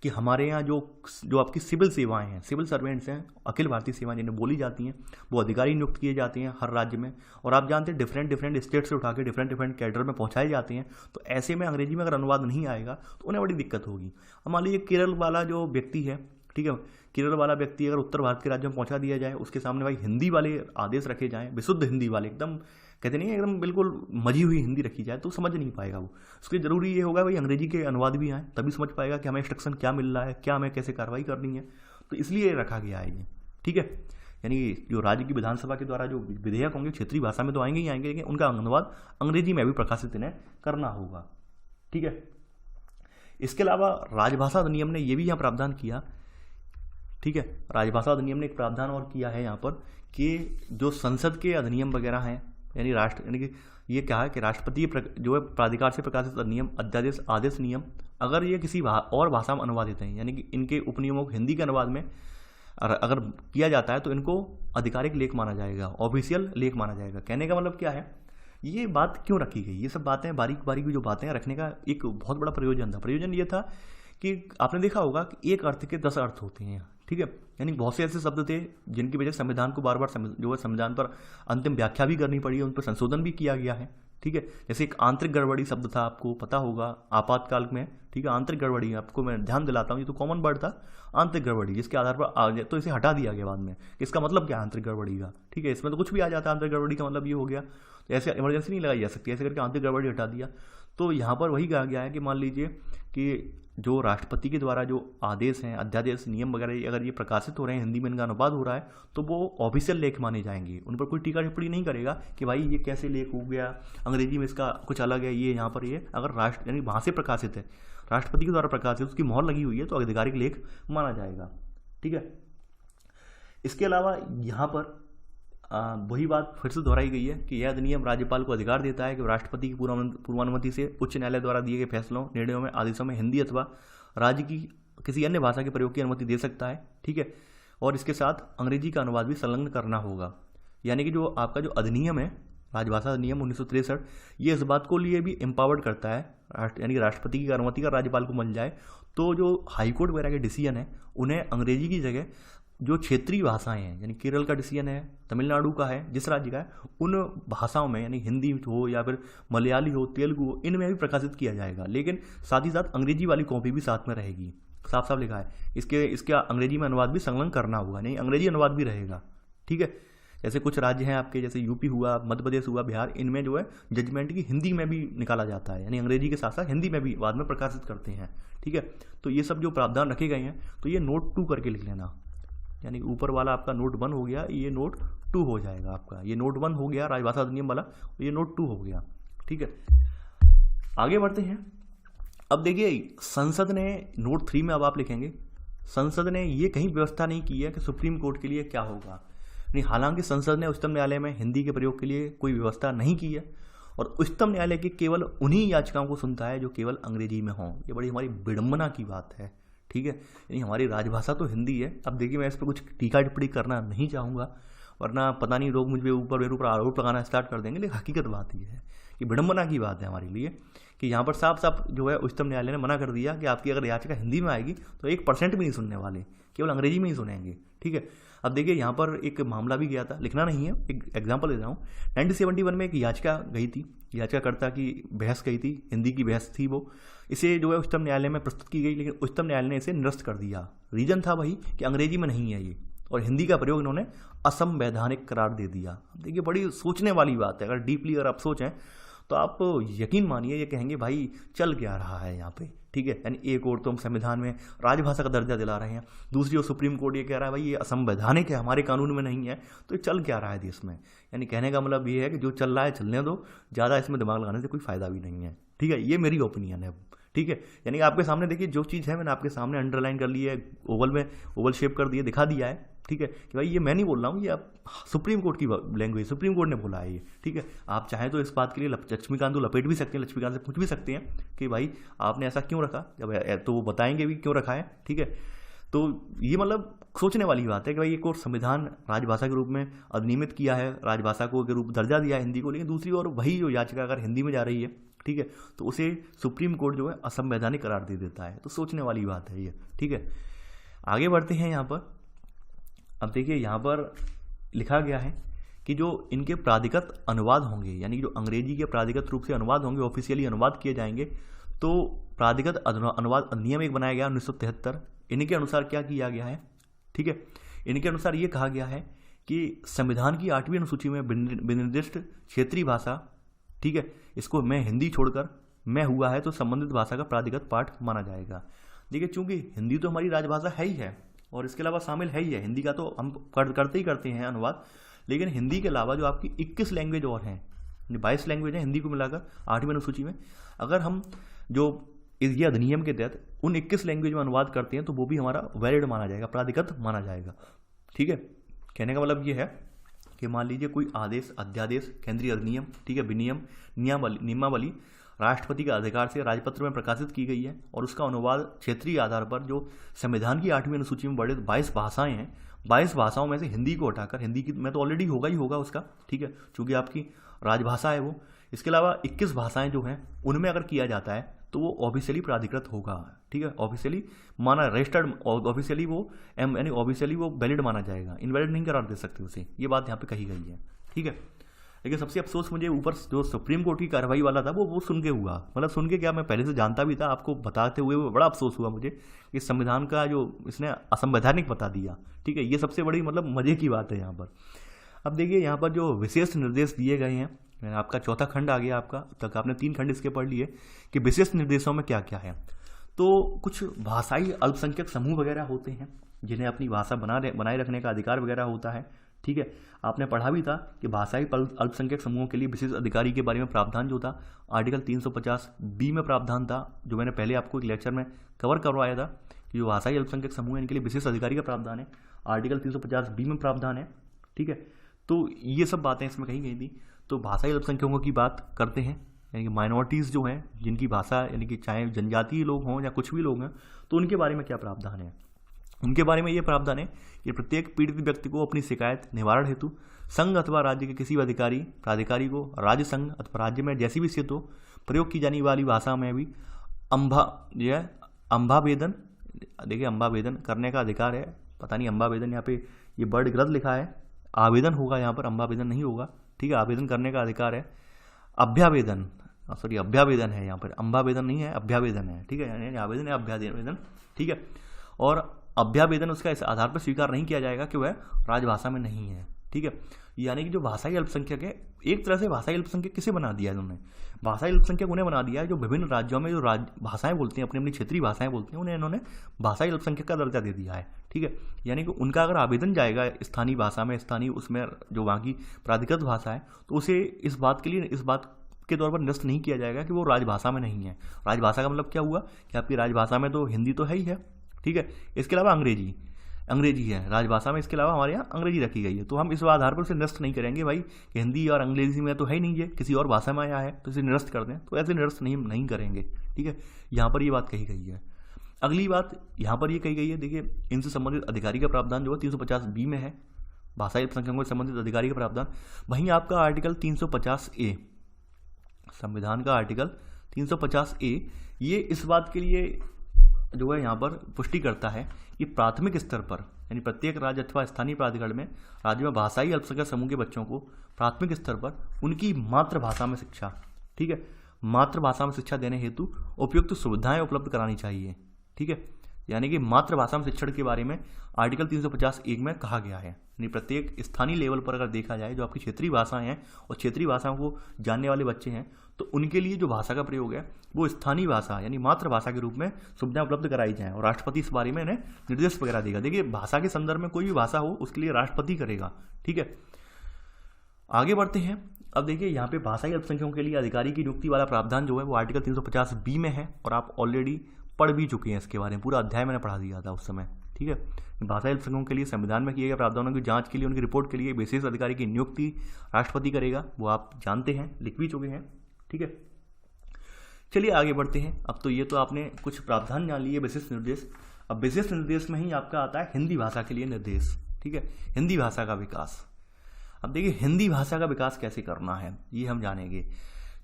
कि हमारे यहाँ जो आपकी सिविल सेवाएं हैं, सिविल सर्वेंट्स हैं, अखिल भारतीय सेवाएं जिन्हें बोली जाती हैं, वो अधिकारी नियुक्त किए जाते हैं हर राज्य में। और आप जानते हैं डिफरेंट स्टेट से उठा के डिफरेंट कैडर में पहुंचाए जाते हैं। तो ऐसे में अंग्रेजी में अगर अनुवाद नहीं आएगा तो उन्हें बड़ी दिक्कत होगी। अब मान लीजिए केरल वाला जो व्यक्ति है, ठीक है, केरल वाला व्यक्ति अगर उत्तर भारत के राज्यों में पहुंचा दिया जाए, उसके सामने भाई हिंदी वाले आदेश रखे जाएँ, विशुद्ध हिंदी वाले, एकदम कहते नहीं एकदम बिल्कुल मजी हुई हिंदी रखी जाए, तो समझ नहीं पाएगा वो। उसके जरूरी ये होगा भाई अंग्रेजी के अनुवाद भी आए, तभी समझ पाएगा कि हमें इंस्ट्रक्शन क्या मिल रहा है, क्या हमें कैसे कार्रवाई करनी है। तो इसलिए रखा गया है ये, ठीक है। यानी जो राज्य की विधानसभा के द्वारा जो विधेयक होंगे क्षेत्रीय भाषा में तो आएंगे ही आएंगे, लेकिन उनका अनुवाद अंग्रेजी में भी प्रकाशित इन्हें करना होगा, ठीक है। इसके अलावा राजभाषा अधिनियम ने यह भी यहाँ प्रावधान किया, ठीक है, राजभाषा अधिनियम ने एक प्रावधान और किया है यहाँ पर कि जो संसद के अधिनियम वगैरह हैं, यानी कि ये क्या है कि राष्ट्रपति जो है प्राधिकार से प्रकाशित अधिनियम, अध्यादेश, आदेश, नियम अगर ये किसी और भाषा में अनुवादित हैं, यानी कि इनके उपनियमों को हिंदी के अनुवाद में अगर किया जाता है तो इनको आधिकारिक लेख माना जाएगा, ऑफिशियल लेख माना जाएगा। कहने का मतलब क्या है, ये बात क्यों रखी गई, ये सब बातें बारीक बारीक जो बातें रखने का एक बहुत बड़ा प्रयोजन था। प्रयोजन ये था कि आपने देखा होगा कि एक अर्थ के 10 अर्थ होते हैं, ठीक है, यानी बहुत से ऐसे शब्द थे जिनकी वजह से संविधान को बार बार जो है संविधान पर अंतिम व्याख्या भी करनी पड़ी है, उन पर संशोधन भी किया गया है, ठीक है। जैसे एक आंतरिक गड़बड़ी शब्द था, आपको पता होगा आपातकाल में, ठीक है, आंतरिक गड़बड़ी, आपको मैं ध्यान दिलाता हूँ, ये तो कॉमन वर्ड था आंतरिक गड़बड़ी, जिसके आधार पर आ जाए तो इसे हटा दिया गया बाद में। इसका मतलब क्या है आंतरिक गड़बड़ी का, ठीक है, इसमें तो कुछ भी आ जाता है, आंतरिक गड़बड़ी का मतलब ये हो गया, तो ऐसे इमरजेंसी नहीं लगाई जा सकती, ऐसे करके आंतरिक गड़बड़ी हटा दिया। तो यहाँ पर वही कहा गया है कि मान लीजिए कि जो राष्ट्रपति के द्वारा जो आदेश हैं, अध्यादेश, नियम वगैरह अगर ये प्रकाशित हो रहे हैं, हिंदी में इनका अनुवाद हो रहा है, तो वो ऑफिशियल लेख माने जाएंगे। उन पर कोई टीका टिप्पणी नहीं करेगा कि भाई ये कैसे लेख हो गया, अंग्रेजी में इसका कुछ अलग है, ये यहाँ पर ये अगर राष्ट्र यानी वहाँ से प्रकाशित है राष्ट्रपति के द्वारा प्रकाशित उसकी मोहर लगी हुई है तो आधिकारिक लेख माना जाएगा। ठीक है, इसके अलावा यहाँ पर वही बात फिर से दोहराई गई है कि यह अधिनियम राज्यपाल को अधिकार देता है कि राष्ट्रपति की पूर्वानुमति से उच्च न्यायालय द्वारा दिए गए फैसलों, निर्णयों में, आदेशों में हिंदी अथवा राज्य की किसी अन्य भाषा के प्रयोग की अनुमति दे सकता है। ठीक है, और इसके साथ अंग्रेजी का अनुवाद भी संलग्न करना होगा। यानी कि जो आपका जो अधिनियम है, राजभाषा अधिनियम 1963, ये इस बात को लिए भी एम्पावर्ड करता है, यानी कि राष्ट्रपति की अनुमति का राज्यपाल को मिल जाए तो जो हाईकोर्ट वगैरह के डिसीजन है उन्हें अंग्रेजी की जगह जो क्षेत्रीय भाषाएं हैं, यानी केरल का डिसीजन है, तमिलनाडु का है, जिस राज्य का है, उन भाषाओं में यानी हिंदी हो या फिर मलयाली हो, तेलुगु हो, इनमें भी प्रकाशित किया जाएगा। लेकिन साथ ही साथ अंग्रेजी वाली कॉपी भी साथ में रहेगी, साफ साफ लिखा है। इसका अंग्रेजी में अनुवाद भी संलग्न करना होगा, नहीं अंग्रेजी अनुवाद भी रहेगा। ठीक है, जैसे कुछ राज्य हैं आपके, जैसे यूपी हुआ, मध्य प्रदेश हुआ, बिहार, इनमें जो है जजमेंट की हिंदी में भी निकाला जाता है, यानी अंग्रेजी के साथ साथ हिंदी में भी बाद में प्रकाशित करते हैं। ठीक है, तो ये सब जो प्रावधान रखे गए हैं तो ये नोट 2 करके लिख लेना, यानी ऊपर वाला आपका नोट 1 हो गया, ये नोट 2 हो जाएगा आपका। ये नोट 1 हो गया राजभाषा अधिनियम वाला, ये नोट 2 हो गया। ठीक है, आगे बढ़ते हैं। अब देखिए संसद ने नोट 3 में अब आप लिखेंगे, संसद ने ये कहीं व्यवस्था नहीं की है कि सुप्रीम कोर्ट के लिए क्या होगा। नहीं, हालांकि संसद ने उच्चतम न्यायालय में हिंदी के प्रयोग के लिए कोई व्यवस्था नहीं की है और उच्चतम न्यायालय की केवल उन्हीं याचिकाओं को सुनता है जो केवल अंग्रेजी में हों। ये बड़ी हमारी विडंबना की बात है। ठीक है, यानी हमारी राजभाषा तो हिंदी है। अब देखिए मैं इस पर कुछ टीका टिप्पणी करना नहीं चाहूँगा, वरना पता नहीं लोग मुझे मेरे ऊपर आरोप लगाना स्टार्ट कर देंगे। लेकिन हकीकत बात यह है कि विडंबना की बात है हमारे लिए कि यहाँ पर साफ साफ जो है उच्चतम न्यायालय ने मना कर दिया कि आपकी अगर याचिका हिंदी में आएगी तो 1% भी नहीं सुनने वाले, केवल अंग्रेजी में ही सुनेंगे। ठीक है, अब देखिए यहाँ पर एक मामला भी गया था, लिखना नहीं है, एक एग्जाम्पल दे रहा हूँ। 1971 में एक याचिका गई थी, याचिकाकर्ता की बहस गई थी, हिंदी की बहस थी वो। इसे जो है उच्चतम न्यायालय में प्रस्तुत की गई, लेकिन उच्चतम न्यायालय ने इसे निरस्त कर दिया। रीजन था वही कि अंग्रेजी में नहीं है ये, और हिंदी का प्रयोग इन्होंने असंवैधानिक करार दे दिया। देखिए बड़ी सोचने वाली बात है, अगर डीपली अगर आप सोचें तो आप यकीन मानिए ये कहेंगे भाई चल क्या रहा है यहाँ पे। ठीक है, यानी एक और तो हम संविधान में राजभाषा का दर्जा दिला रहे हैं, दूसरी ओर सुप्रीम कोर्ट ये कह रहा है भाई ये असंवैधानिक है, हमारे कानून में नहीं है, तो ये चल क्या रहा है देश में। यानी कहने का मतलब ये है कि जो चल रहा है चलने दो, ज़्यादा इसमें दिमाग लगाने से कोई फायदा भी नहीं है। ठीक है, ये मेरी ओपिनियन है। ठीक है, यानी आपके सामने देखिए जो चीज़ है मैंने आपके सामने अंडरलाइन कर ली है, ओवल शेप कर दिए, दिखा दिया है। ठीक है, कि भाई ये मैं नहीं बोल रहा हूँ, ये आप सुप्रीम कोर्ट की लैंग्वेज, सुप्रीम कोर्ट ने बोला है ये। ठीक है, आप चाहें तो इस बात के लिए लक्ष्मीकांत को लपेट भी सकते हैं, लक्ष्मीकांत से पूछ भी सकते हैं कि भाई आपने ऐसा क्यों रखा, जब तो वो बताएंगे भी क्यों रखा है। ठीक है, तो ये मतलब सोचने वाली बात है कि भाई एक और संविधान राजभाषा के रूप में अधिनियमित किया है, राजभाषा को के रूप दर्जा दिया है हिंदी को, लेकिन दूसरी ओर वही जो याचिका अगर हिंदी में जा रही है, ठीक है, तो उसे सुप्रीम कोर्ट जो है असंवैधानिक करार दे देता है। तो सोचने वाली बात है ये। ठीक है, आगे बढ़ते हैं यहाँ पर। अब देखिए यहाँ पर लिखा गया है कि जो इनके प्राधिकृत अनुवाद होंगे, यानी जो अंग्रेजी के प्राधिकृत रूप से अनुवाद होंगे, ऑफिशियली अनुवाद किए जाएंगे, तो प्राधिकृत अनुवाद अधिनियम एक बनाया गया 1973। इनके अनुसार क्या किया गया है, ठीक है, इनके अनुसार ये कहा गया है कि संविधान की 8वीं अनुसूची में विनिर्दिष्ट क्षेत्रीय भाषा, ठीक है, इसको मैं हिंदी छोड़कर मैं हुआ है तो संबंधित भाषा का प्राधिकृत पाठ माना जाएगा। देखिए चूंकि हिंदी तो हमारी राजभाषा है ही है और इसके अलावा शामिल है ही है, हिंदी का तो हम करते ही करते हैं अनुवाद, लेकिन हिंदी के अलावा जो आपकी 21 लैंग्वेज और हैं, 22 लैंग्वेज हैं हिंदी को मिलाकर 8वीं अनुसूची में, अगर हम जो ये अधिनियम के तहत उन 21 लैंग्वेज में अनुवाद करते हैं तो वो भी हमारा वैलिड माना जाएगा, प्राधिकृत माना जाएगा। ठीक है, कहने का मतलब ये है कि मान लीजिए कोई आदेश, अध्यादेश, केंद्रीय अधिनियम, ठीक है, विनियम, नियमावली राष्ट्रपति के अधिकार से राजपत्र में प्रकाशित की गई है और उसका अनुवाद क्षेत्रीय आधार पर जो संविधान की 8वीं अनुसूची में बड़े 22 भाषाएं हैं, 22 भाषाओं में से हिंदी को हटाकर, हिंदी की में तो ऑलरेडी होगा ही होगा उसका, ठीक है, चूंकि आपकी राजभाषा है वो, इसके अलावा 21 भाषाएं जो हैं उनमें अगर किया जाता है तो वो ऑफिशियली प्राधिकृत होगा। ठीक है, ऑफिशियली माना, रजिस्टर्ड, ऑफिशियली वो यानी ऑफिशियली वो वैलिड माना जाएगा, इनवैलिड नहीं करार दे सकते उसे, ये बात यहाँ पे कही गई है। ठीक है, लेकिन सबसे अफसोस मुझे ऊपर जो सुप्रीम कोर्ट की कार्रवाई वाला था वो सुन के हुआ, मतलब सुन के क्या, मैं पहले से जानता भी था, आपको बताते हुए बड़ा अफसोस हुआ मुझे कि संविधान का जो इसने असंवैधानिक बता दिया। ठीक है, ये सबसे बड़ी मतलब मजे की बात है यहाँ पर। अब देखिए यहाँ पर जो विशेष निर्देश दिए गए हैं, आपका चौथा खंड आ गया आपका, तक आपने 3 खंड इसके पढ़ लिए कि विशेष निर्देशों में क्या क्या है। तो कुछ भाषाई अल्पसंख्यक समूह वगैरह होते हैं जिन्हें अपनी भाषा बनाए रखने का अधिकार वगैरह होता है। ठीक है, आपने पढ़ा भी था कि भाषाई अल्पसंख्यक समूहों के लिए विशेष अधिकारी के बारे में प्रावधान जो था आर्टिकल 350B में प्रावधान था, जो मैंने पहले आपको एक लेक्चर में कवर करवाया था कि जो भाषाई अल्पसंख्यक समूह है इनके लिए विशेष अधिकारी का प्रावधान है, आर्टिकल 350B में प्रावधान है। ठीक है, तो ये सब बातें इसमें कही गई थी। तो भाषाई अल्पसंख्यकों की बात करते हैं, यानी कि माइनॉरिटीज़ जो हैं जिनकी भाषा यानी कि चाहे जनजातीय लोग हों या कुछ भी लोग हैं, तो उनके बारे में क्या प्रावधान है। उनके बारे में ये प्रावधान है कि प्रत्येक पीड़ित व्यक्ति को अपनी शिकायत निवारण हेतु संघ अथवा राज्य के किसी भी अधिकारी प्राधिकारी को राज्य संघ अथवा राज्य में जैसी भी स्थित हो प्रयोग की जाने वाली भाषा में भी अम्भावेदन, देखिए अम्भावेदन करने का अधिकार है। पता नहीं अम्भावेदन यहाँ पे ये वर्ड गलत लिखा है, आवेदन होगा यहाँ पर, अम्भावेदन नहीं होगा। ठीक है, आवेदन करने का अधिकार है। अभ्यावेदन, सॉरी अभ्यावेदन है यहाँ पर, अम्भावेदन नहीं है, अभ्यावेदन है। ठीक है, यानी आवेदन है अभ्यावेदन। ठीक है, और अभ्यावेदन उसका इस आधार पर स्वीकार नहीं किया जाएगा कि वह राजभाषा में नहीं है। ठीक है, यानी कि जो भाषाई अल्पसंख्यक है, एक तरह से भाषाई अल्पसंख्यक किसे बना दिया है उन्होंने, भाषाई अल्पसंख्यक उन्हें बना दिया है जो विभिन्न राज्यों में जो भाषाएं बोलते हैं, अपनी अपनी क्षेत्रीय भाषाएं बोलते हैं, उन्हें इन्होंने भाषाई अल्पसंख्यक का दर्जा दे दिया है। ठीक है, यानी कि उनका अगर आवेदन जाएगा स्थानीय भाषा में, स्थानीय उसमें जो वहाँ की प्राधिकृत भाषा है, तो उसे इस बात के तौर पर निरस्त नहीं किया जाएगा कि वो राजभाषा में नहीं है। राजभाषा का मतलब क्या हुआ कि आपकी राजभाषा में तो हिंदी तो है ही है। ठीक है, इसके अलावा अंग्रेजी है राजभाषा में, इसके अलावा हमारे यहाँ अंग्रेजी रखी गई है। तो हम इस आधार पर उसे निरस्त नहीं करेंगे भाई कि हिंदी और अंग्रेजी में तो है ही नहीं है, किसी और भाषा में आया है तो इसे निरस्त कर दें, तो ऐसे निरस्त नहीं करेंगे। ठीक है, यहाँ पर ये बात कही गई है। अगली बात यहाँ पर ये कही गई है, देखिए इनसे संबंधित अधिकारी का प्रावधान जो है 350B में है, भाषाई अल्पसंख्यकों से संबंधित अधिकारी का प्रावधान। वहीं आपका आर्टिकल 350A, संविधान का आर्टिकल 350A, ये इस बात के लिए जो है यहाँ पर पुष्टि करता है कि प्राथमिक स्तर पर यानी प्रत्येक राज्य अथवा स्थानीय प्राधिकरण में राज्य में भाषाई अल्पसंख्यक समूह के बच्चों को प्राथमिक स्तर पर उनकी मातृभाषा में शिक्षा, ठीक है, मातृभाषा में शिक्षा देने हेतु उपयुक्त सुविधाएं उपलब्ध करानी चाहिए। ठीक है, यानी कि मातृभाषा में शिक्षण के बारे में आर्टिकल 350(1) में कहा गया है। यानी प्रत्येक स्थानीय लेवल पर अगर देखा जाए, जो आपकी क्षेत्रीय भाषाएं हैं और क्षेत्रीय भाषाओं को जानने वाले बच्चे हैं, तो उनके लिए जो भाषा का प्रयोग है वो स्थानीय भाषा यानी मातृभाषा के रूप में सुविधाएं उपलब्ध कराई जाएं, और राष्ट्रपति इस बारे में इन्हें निर्देश वगैरह देगा। देखिए भाषा के संदर्भ में कोई भी भाषा हो उसके लिए राष्ट्रपति करेगा। ठीक है, आगे बढ़ते हैं। अब देखिए यहाँ पे भाषाई अल्पसंख्यकों के लिए अधिकारी की नियुक्ति वाला प्रावधान जो है वो आर्टिकल 350B में है, और आप ऑलरेडी पढ़ भी चुके हैं इसके बारे में, पूरा अध्याय मैंने पढ़ा दिया था उस समय। ठीक है, भाषाई अल्पसंख्यकों के लिए संविधान में किए गए प्रावधानों की जांच के लिए उनकी रिपोर्ट के लिए विशेष अधिकारी की नियुक्ति राष्ट्रपति करेगा, वो आप जानते हैं, लिख भी चुके हैं। ठीक है, चलिए आगे बढ़ते हैं। अब तो ये तो आपने कुछ प्रावधान जान लिए, विशेष निर्देश। अब विशेष निर्देश में ही आपका आता है हिंदी भाषा के लिए निर्देश। ठीक है, हिंदी भाषा का विकास। अब देखिए हिंदी भाषा का विकास कैसे करना है ये हम जानेंगे,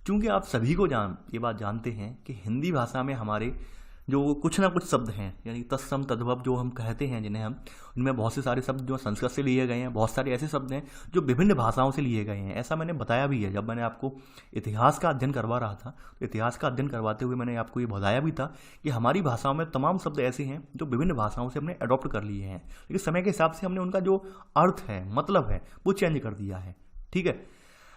क्योंकि आप सभी को ये बात जानते हैं कि हिंदी भाषा में हमारे जो कुछ ना कुछ शब्द हैं, यानी तत्सम तद्भव जो हम कहते हैं जिन्हें हम, उनमें बहुत से सारे शब्द जो संस्कृत से लिए गए हैं, बहुत सारे ऐसे शब्द हैं जो विभिन्न भाषाओं से लिए गए हैं। ऐसा मैंने बताया भी है जब मैंने आपको इतिहास का अध्ययन करवा रहा था। तो इतिहास का अध्ययन करवाते हुए मैंने आपको ये बताया भी था कि हमारी भाषाओं में तमाम शब्द ऐसे हैं जो विभिन्न भाषाओं से हमने अडॉप्ट कर लिए हैं, लेकिन समय के हिसाब से हमने उनका जो अर्थ है, मतलब है, वो चेंज कर दिया है। ठीक है,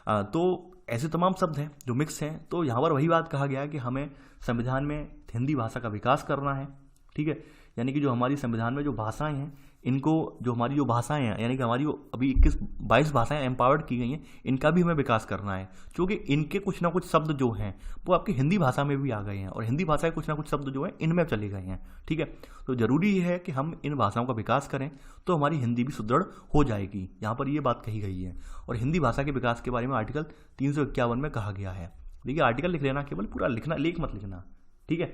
तो ऐसे तमाम शब्द हैं जो मिक्स हैं। तो यहाँ पर वही बात कहा गया है कि हमें संविधान में हिंदी भाषा का विकास करना है। ठीक है, यानी कि जो हमारी संविधान में जो भाषाएं हैं, इनको जो हमारी जो भाषाएं हैं, यानी कि हमारी जो अभी 22 भाषाएं एम्पावर्ड की गई हैं, इनका भी हमें विकास करना है, क्योंकि इनके कुछ ना कुछ शब्द जो हैं वो आपकी हिंदी भाषा में भी आ गए हैं, और हिंदी भाषा के कुछ ना कुछ शब्द जो हैं इनमें चले गए हैं। ठीक है, तो जरूरी है कि हम इन भाषाओं का विकास करें, तो हमारी हिंदी भी सुदृढ़ हो जाएगी। यहाँ पर ये बात कही गई है, और हिंदी भाषा के विकास के बारे में आर्टिकल 351 में कहा गया है। देखिए आर्टिकल लिख लेना, केवल पूरा लिखना, लेख मत लिखना। ठीक है,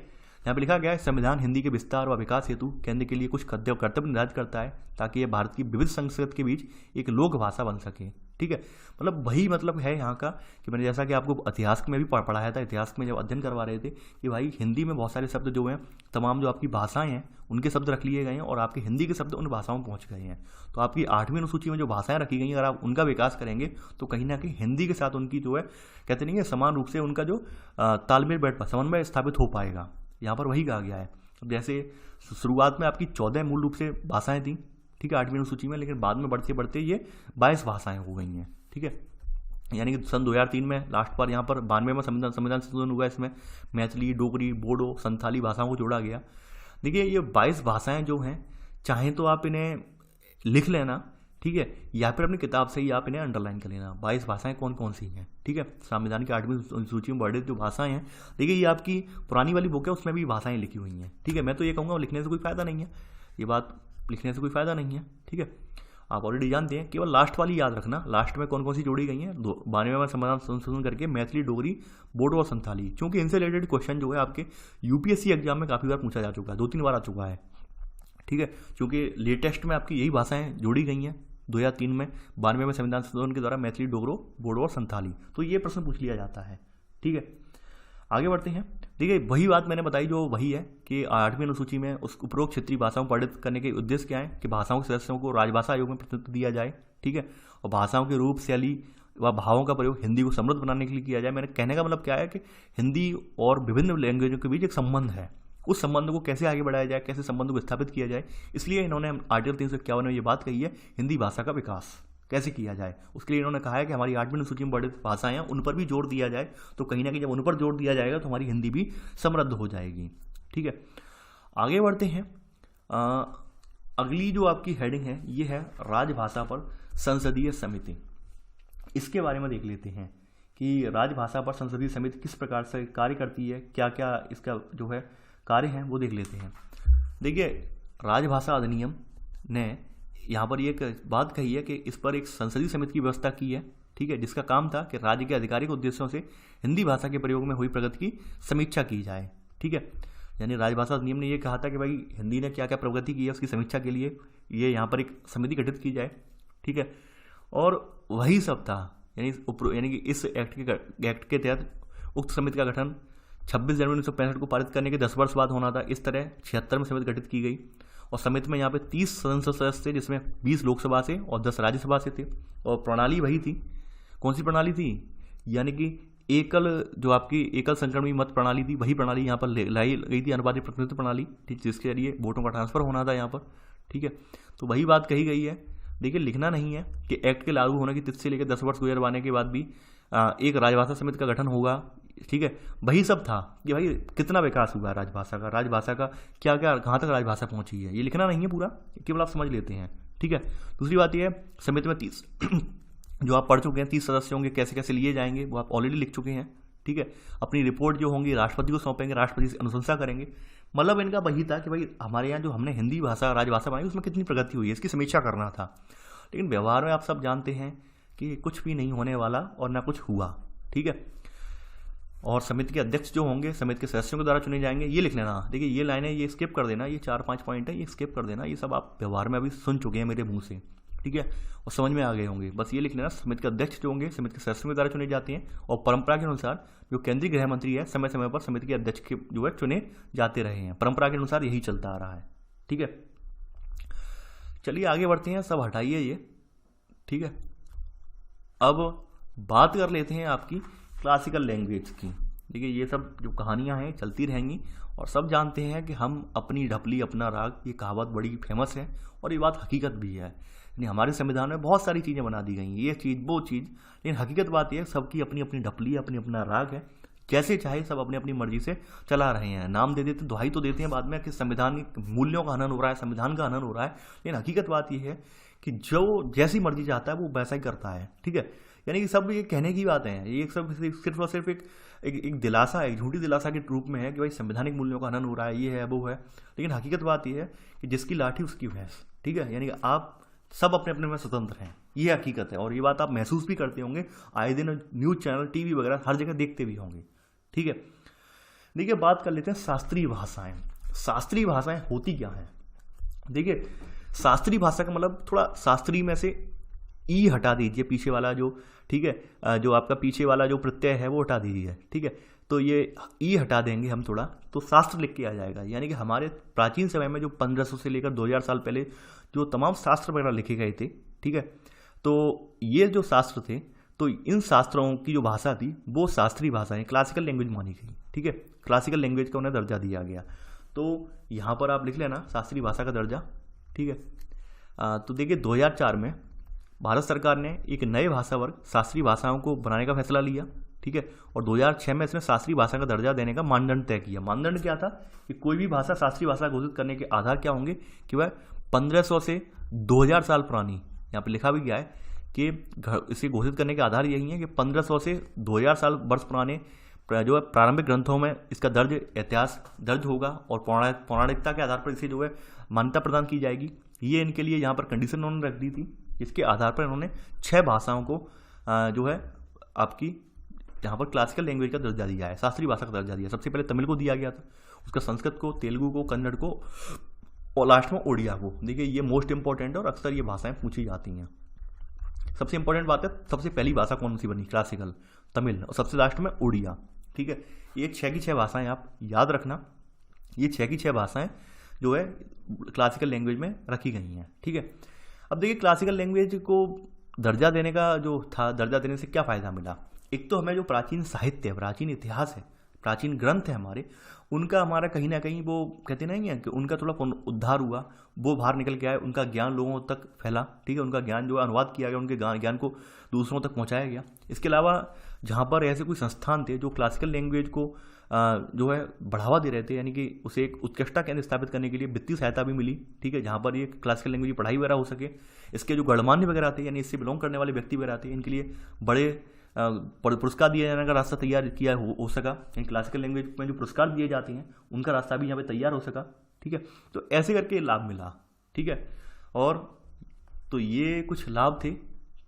यहाँ पे लिखा गया है, संविधान हिंदी के विस्तार व विकास हेतु केंद्र के लिए कुछ कर्तव्य निर्धारित करता है ताकि यह भारत की विविध संस्कृति के बीच एक लोक भाषा बन सके। ठीक है, मतलब वही मतलब है यहाँ का कि मैंने जैसा कि आपको इतिहास में भी पढ़ाया था, इतिहास में जब अध्ययन करवा रहे थे कि भाई हिंदी में बहुत सारे शब्द जो हैं, तमाम जो आपकी भाषाएं हैं उनके शब्द रख लिए गए हैं, और आपके हिंदी के शब्द उन भाषाओं में पहुँच गए हैं। तो आपकी 8वीं अनुसूची में जो भाषाएं रखी गई हैं, अगर आप उनका विकास करेंगे तो कहीं ना कहीं हिंदी के साथ उनकी जो है, कहते नहीं है, समान रूप से उनका जो तालमेल बैठ पाए, समन्वय स्थापित हो पाएगा। यहाँ पर वही कहा गया है। अब जैसे शुरुआत में आपकी 14 मूल रूप से भाषाएं थी, ठीक है, 8वीं अनुसूची में, लेकिन बाद में बढ़ते बढ़ते ये 22 भाषाएं हो गई हैं। ठीक है, यानी कि सन 2003 में लास्ट बार यहाँ पर 92 में संविधान संशोधन हुआ, इसमें मैथिली, डोगरी, बोडो, संथाली भाषाओं को जोड़ा गया। देखिए ये 22 भाषाएं जो हैं, चाहे तो आप इन्हें लिख लेना, ठीक है, या फिर अपनी किताब से ही आप इन्हें अंडरलाइन कर लेना। 22 भाषाएं कौन कौन सी हैं, ठीक है, संविधान की 8वीं सूची में वर्णित जो भाषाएं हैं, देखिए ये आपकी पुरानी वाली बुक है, उसमें भी भाषाएं लिखी हुई हैं, ठीक है। मैं तो ये कहूँगा लिखने से कोई फ़ायदा नहीं है, ये बात लिखने से कोई फ़ायदा नहीं है, ठीक है, आप ऑलरेडी जानते हैं। केवल लास्ट वाली याद रखना, लास्ट में कौन कौन सी जोड़ी गई हैं, 92वां संविधान संशोधन करके मैथिली, डोगरी, बोडो और संथाली, क्योंकि इनसे रिलेटेड क्वेश्चन जो है आपके यूपीएससी एग्जाम में काफ़ी बार पूछा जा चुका है, 2-3 बार आ चुका है, ठीक है, क्योंकि लेटेस्ट में आपकी यही भाषाएं जोड़ी गई हैं 2 या 3 में, 92वें में संविधान संशोधन के द्वारा मैथिली, डोगरो, बोडो और संथाली, तो ये प्रश्न पूछ लिया जाता है, ठीक है। आगे बढ़ते हैं। देखिए वही बात मैंने बताई जो वही है कि 8वीं अनुसूची में उस उपरोक्त क्षेत्रीय भाषाओं को वर्णित करने के उद्देश्य क्या है कि भाषाओं के सदस्यों को राजभाषा आयोग में प्रतिनिधित्व दिया जाए, ठीक है, और भाषाओं के रूप, शैली व भावों का प्रयोग हिंदी को समृद्ध बनाने के लिए किया जाए। मैंने कहने का मतलब क्या है कि हिंदी और विभिन्न लैंग्वेजों के बीच एक संबंध है, उस संबंध को कैसे आगे बढ़ाया जाए, कैसे संबंध को स्थापित किया जाए, इसलिए इन्होंने आर्टिकल 351 में ये बात कही है, हिंदी भाषा का विकास कैसे किया जाए, उसके लिए इन्होंने कहा है कि हमारी 8वीं अनुसूची में वर्णित भाषाएं हैं उन पर भी जोर दिया जाए, तो कहीं ना कहीं जब उन पर जोर दिया जाएगा तो हमारी हिंदी भी समृद्ध हो जाएगी, ठीक है। आगे बढ़ते हैं। अगली जो आपकी हेडिंग है ये है राजभाषा पर संसदीय समिति। इसके बारे में देख लेते हैं कि राजभाषा पर संसदीय समिति किस प्रकार से कार्य करती है, क्या क्या इसका जो है कार्य हैं वो देख लेते हैं। देखिए राजभाषा अधिनियम ने यहाँ पर एक बात कही है कि इस पर एक संसदीय समिति की व्यवस्था की है, ठीक है, जिसका काम था कि राज्य के आधिकारिक उद्देश्यों से हिंदी भाषा के प्रयोग में हुई प्रगति की समीक्षा की जाए, ठीक है। यानी राजभाषा अधिनियम ने ये कहा था कि भाई हिंदी ने क्या क्या प्रगति की है उसकी समीक्षा के लिए ये यहाँ पर एक समिति गठित की जाए, ठीक है, और वही सब था। यानी कि इस एक्ट के तहत उक्त समिति का गठन 26 जनवरी 1965 को पारित करने के 10 वर्ष बाद होना था। इस तरह 76 में समिति गठित की गई और समिति में यहाँ पे 30 संसद सदस्य थे, जिसमें 20 लोकसभा से और 10 राज्यसभा से थे, और प्रणाली वही थी। कौन सी प्रणाली थी, यानी कि जो आपकी एकल संक्रमणी मत प्रणाली थी, वही प्रणाली यहाँ पर लाई गई थी, अनुपातिक प्रतिनिधित्व प्रणाली, ठीक, जिसके जरिए वोटों का ट्रांसफर होना था यहाँ पर, ठीक है। तो वही बात कही गई है। देखिए लिखना नहीं है कि एक्ट के लागू होने की तिथि से लेकर 10 वर्ष गुजरवाने के बाद भी एक राजभाषा समिति का गठन होगा, ठीक है। वही सब था कि भाई कितना विकास हुआ राजभाषा का क्या क्या कहाँ तक राजभाषा पहुंची है, ये लिखना नहीं है पूरा, केवल आप समझ लेते हैं, ठीक है। दूसरी बात यह है समिति में 30 जो आप पढ़ चुके हैं 30 सदस्य होंगे, कैसे कैसे लिए जाएंगे वो आप ऑलरेडी लिख चुके हैं, ठीक है। अपनी रिपोर्ट जो होंगी राष्ट्रपति को सौंपेंगे, राष्ट्रपति से अनुशंसा करेंगे। मतलब इनका वही था कि भाई हमारे यहाँ जो हमने हिंदी भाषा राजभाषा बनाई उसमें कितनी प्रगति हुई है इसकी समीक्षा करना था। लेकिन व्यवहार में आप सब जानते हैं कि कुछ भी नहीं होने वाला और ना कुछ हुआ, ठीक है। और समिति के अध्यक्ष जो होंगे समिति के सदस्यों के द्वारा चुने जाएंगे, ये लिख लेना। देखिए ये लाइनें ये स्किप कर देना, ये 4-5 पॉइंट है, ये स्किप कर देना, ये सब आप व्यवहार में अभी सुन चुके हैं मेरे मुंह से, ठीक है, और समझ में आ गए होंगे। बस ये लिख लेना, समिति के अध्यक्ष जो होंगे समिति के सदस्यों के द्वारा चुने जाते हैं, और परंपरा के अनुसार जो केंद्रीय गृह मंत्री है समय समय पर समिति के अध्यक्ष के जो है चुने जाते रहे हैं। परंपरा के अनुसार यही चलता आ रहा है, ठीक है। चलिए आगे बढ़ते हैं, सब हटाइए ये, ठीक है। अब बात कर लेते हैं आपकी क्लासिकल लैंग्वेज की। देखिए ये सब जो कहानियां हैं चलती रहेंगी, और सब जानते हैं कि हम अपनी ढपली अपना राग, ये कहावत बड़ी फेमस है और ये बात हकीकत भी है। यानी हमारे संविधान में बहुत सारी चीज़ें बना दी गई हैं, ये चीज़ वो चीज़, लेकिन हकीकत बात यह है सबकी अपनी अपनी ढपली अपनी अपना राग है, जैसे चाहे सब अपनी अपनी मर्जी से चला रहे हैं। नाम दे देते, दुहाई तो देते हैं बाद में कि संवैधानिक मूल्यों का हनन हो रहा है, संविधान का हनन हो रहा है, लेकिन हकीकत बात यह है कि जो जैसी मर्जी चाहता है वो वैसा ही करता है, ठीक है। यानी कि सब ये कहने की बातें हैं, ये सब सिर्फ और सिर्फ एक दिलासा है, एक झूठी दिलासा के रूप में है कि भाई संवैधानिक मूल्यों का हनन हो रहा है, ये है वो है, लेकिन हकीकत बात यह है कि जिसकी लाठी उसकी भैंस, ठीक है। यानी कि आप सब अपने अपने में स्वतंत्र हैं, ये हकीकत है, और ये बात आप महसूस भी करते होंगे, आए दिन न्यूज़ चैनल टीवी वगैरह हर जगह देखते भी होंगे, ठीक है। देखिए बात कर लेते हैं शास्त्रीय भाषाएं। शास्त्रीय भाषाएं होती क्या हैं? देखिए शास्त्रीय भाषा का मतलब थोड़ा शास्त्रीय में से ई हटा दीजिए पीछे वाला जो, ठीक है, जो आपका पीछे वाला जो प्रत्यय है वो हटा दीजिए, ठीक है। तो ये ई हटा देंगे हम थोड़ा, तो शास्त्र लिख के आ जाएगा। यानी कि हमारे प्राचीन समय में जो 1500 से लेकर 2000 साल पहले जो तमाम शास्त्र वगैरह लिखे गए थे, ठीक है, तो ये जो शास्त्र थे, तो इन शास्त्रों की जो भाषा थी वो शास्त्रीय भाषाएं क्लासिकल लैंग्वेज मानी गई, ठीक है। क्लासिकल लैंग्वेज का उन्हें दर्जा दिया गया, तो यहाँ पर आप लिख लेना शास्त्रीय भाषा का दर्जा, ठीक है। तो देखिए 2004 में भारत सरकार ने एक नए भाषा वर्ग शास्त्रीय भाषाओं को बनाने का फैसला लिया, ठीक है, और 2006 में इसने शास्त्रीय भाषा का दर्जा देने का मानदंड तय किया। मानदंड क्या था कि कोई भी भाषा शास्त्रीय भाषा घोषित करने के आधार क्या होंगे कि वह 1500 से 2000 साल पुरानी यहाँ पे लिखा भी गया है कि इसे घोषित करने के आधार यही है कि 1500 से 2000 साल वर्ष पुराने जो है प्रारंभिक ग्रंथों में इसका दर्ज इतिहास दर्ज होगा और पौराणिकता के आधार पर इसे जो है मान्यता प्रदान की जाएगी। ये इनके लिए यहाँ पर कंडीशन उन्होंने रख दी थी। इसके आधार पर इन्होंने 6 भाषाओं को जो है आपकी यहाँ पर क्लासिकल लैंग्वेज का दर्जा दिया है, शास्त्रीय भाषा का दर्जा दिया। सबसे पहले तमिल को दिया गया था, उसका संस्कृत को, तेलुगु को, कन्नड़ को और लास्ट में ओडिया को। देखिए ये मोस्ट इंपॉर्टेंट है और अक्सर ये भाषाएं पूछी जाती हैं। सबसे इंपॉर्टेंट बात है, सबसे पहली भाषा कौन सी बनी? क्लासिकल, तमिल, और सबसे लास्ट में ओडिया। ठीक है, ये 6 की 6 भाषाएं आप याद रखना। ये 6 की 6 भाषाएं जो है क्लासिकल लैंग्वेज में रखी गई हैं। ठीक है, अब देखिए क्लासिकल लैंग्वेज को दर्जा देने का जो था, दर्जा देने से क्या फ़ायदा मिला? एक तो हमें जो प्राचीन साहित्य है, प्राचीन इतिहास है, प्राचीन ग्रंथ है हमारे, उनका हमारा कहीं ना कहीं वो कहते नहीं है कि उनका थोड़ा उद्धार हुआ, वो बाहर निकल के आए, उनका ज्ञान लोगों तक फैला। ठीक है, उनका ज्ञान जो है अनुवाद किया गया, उनके ज्ञान को दूसरों तक पहुंचाया गया। इसके अलावा जहाँ पर ऐसे कोई संस्थान थे जो क्लासिकल लैंग्वेज को जो है बढ़ावा दे रहे थे, यानी कि उसे एक उत्कृष्टता केंद्र स्थापित करने के लिए वित्तीय सहायता भी मिली। ठीक है, जहाँ पर ये क्लासिकल लैंग्वेज पढ़ाई वगैरह हो सके। इसके जो गणमान्य वगैरह थे, यानी इससे बिलोंग करने वाले व्यक्ति वगैरह थे, इनके लिए बड़े पुरस्कार दिए जाने का रास्ता तैयार किया हो सका। यानी क्लासिकल लैंग्वेज में जो पुरस्कार दिए जाते हैं उनका रास्ता भी यहाँ पे तैयार हो सका। ठीक है, तो ऐसे करके लाभ मिला। ठीक है, और तो ये कुछ लाभ थे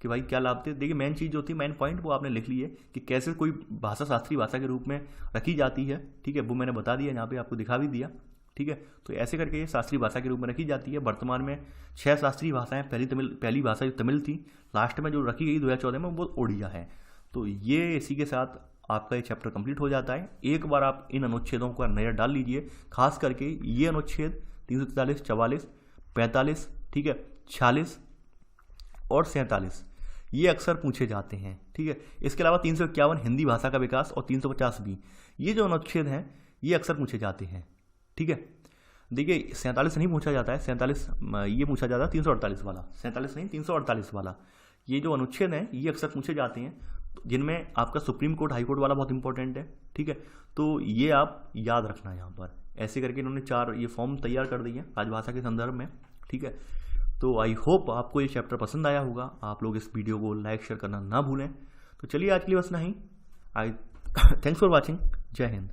कि भाई क्या लाभ थे। देखिए मेन चीज़ जो थी, मेन पॉइंट वो आपने लिख ली है कि कैसे कोई भाषा शास्त्रीय भाषा के रूप में रखी जाती है। ठीक है, वो मैंने बता दिया, यहाँ पे आपको दिखा भी दिया। ठीक है, तो ऐसे करके ये शास्त्रीय भाषा के रूप में रखी जाती है। वर्तमान में 6 शास्त्रीय भाषाएं, पहली भाषा जो तमिल थी, लास्ट में जो रखी गई 2014 में वो ओडिया है। तो ये इसी के साथ आपका ये चैप्टर कंप्लीट हो जाता है। एक बार आप इन अनुच्छेदों का नज़र डाल लीजिए, खास करके ये अनुच्छेद 343, 44, 45, ठीक है, 46 और 47 ये अक्सर पूछे जाते हैं। ठीक है, इसके अलावा 351 हिंदी भाषा का विकास और 350 भी, ये जो अनुच्छेद हैं ये अक्सर पूछे जाते हैं। ठीक है, देखिए 47 नहीं पूछा जाता है, 47 ये पूछा जाता है 348 वाला, 47 नहीं 348 वाला। ये जो अनुच्छेद हैं ये अक्सर पूछे जाते हैं, जिनमें आपका सुप्रीम कोर्ट, हाई कोर्ट वाला बहुत इंपॉर्टेंट है। ठीक है, तो ये आप याद रखना यहाँ पर। ऐसे करके इन्होंने 4 ये फॉर्म तैयार कर दिए राजभाषा के संदर्भ में। ठीक है, तो आई होप आपको ये चैप्टर पसंद आया होगा। आप लोग इस वीडियो को लाइक शेयर करना ना भूलें। तो चलिए आज के लिए बस नहीं। Thanks for watching. जय हिंद।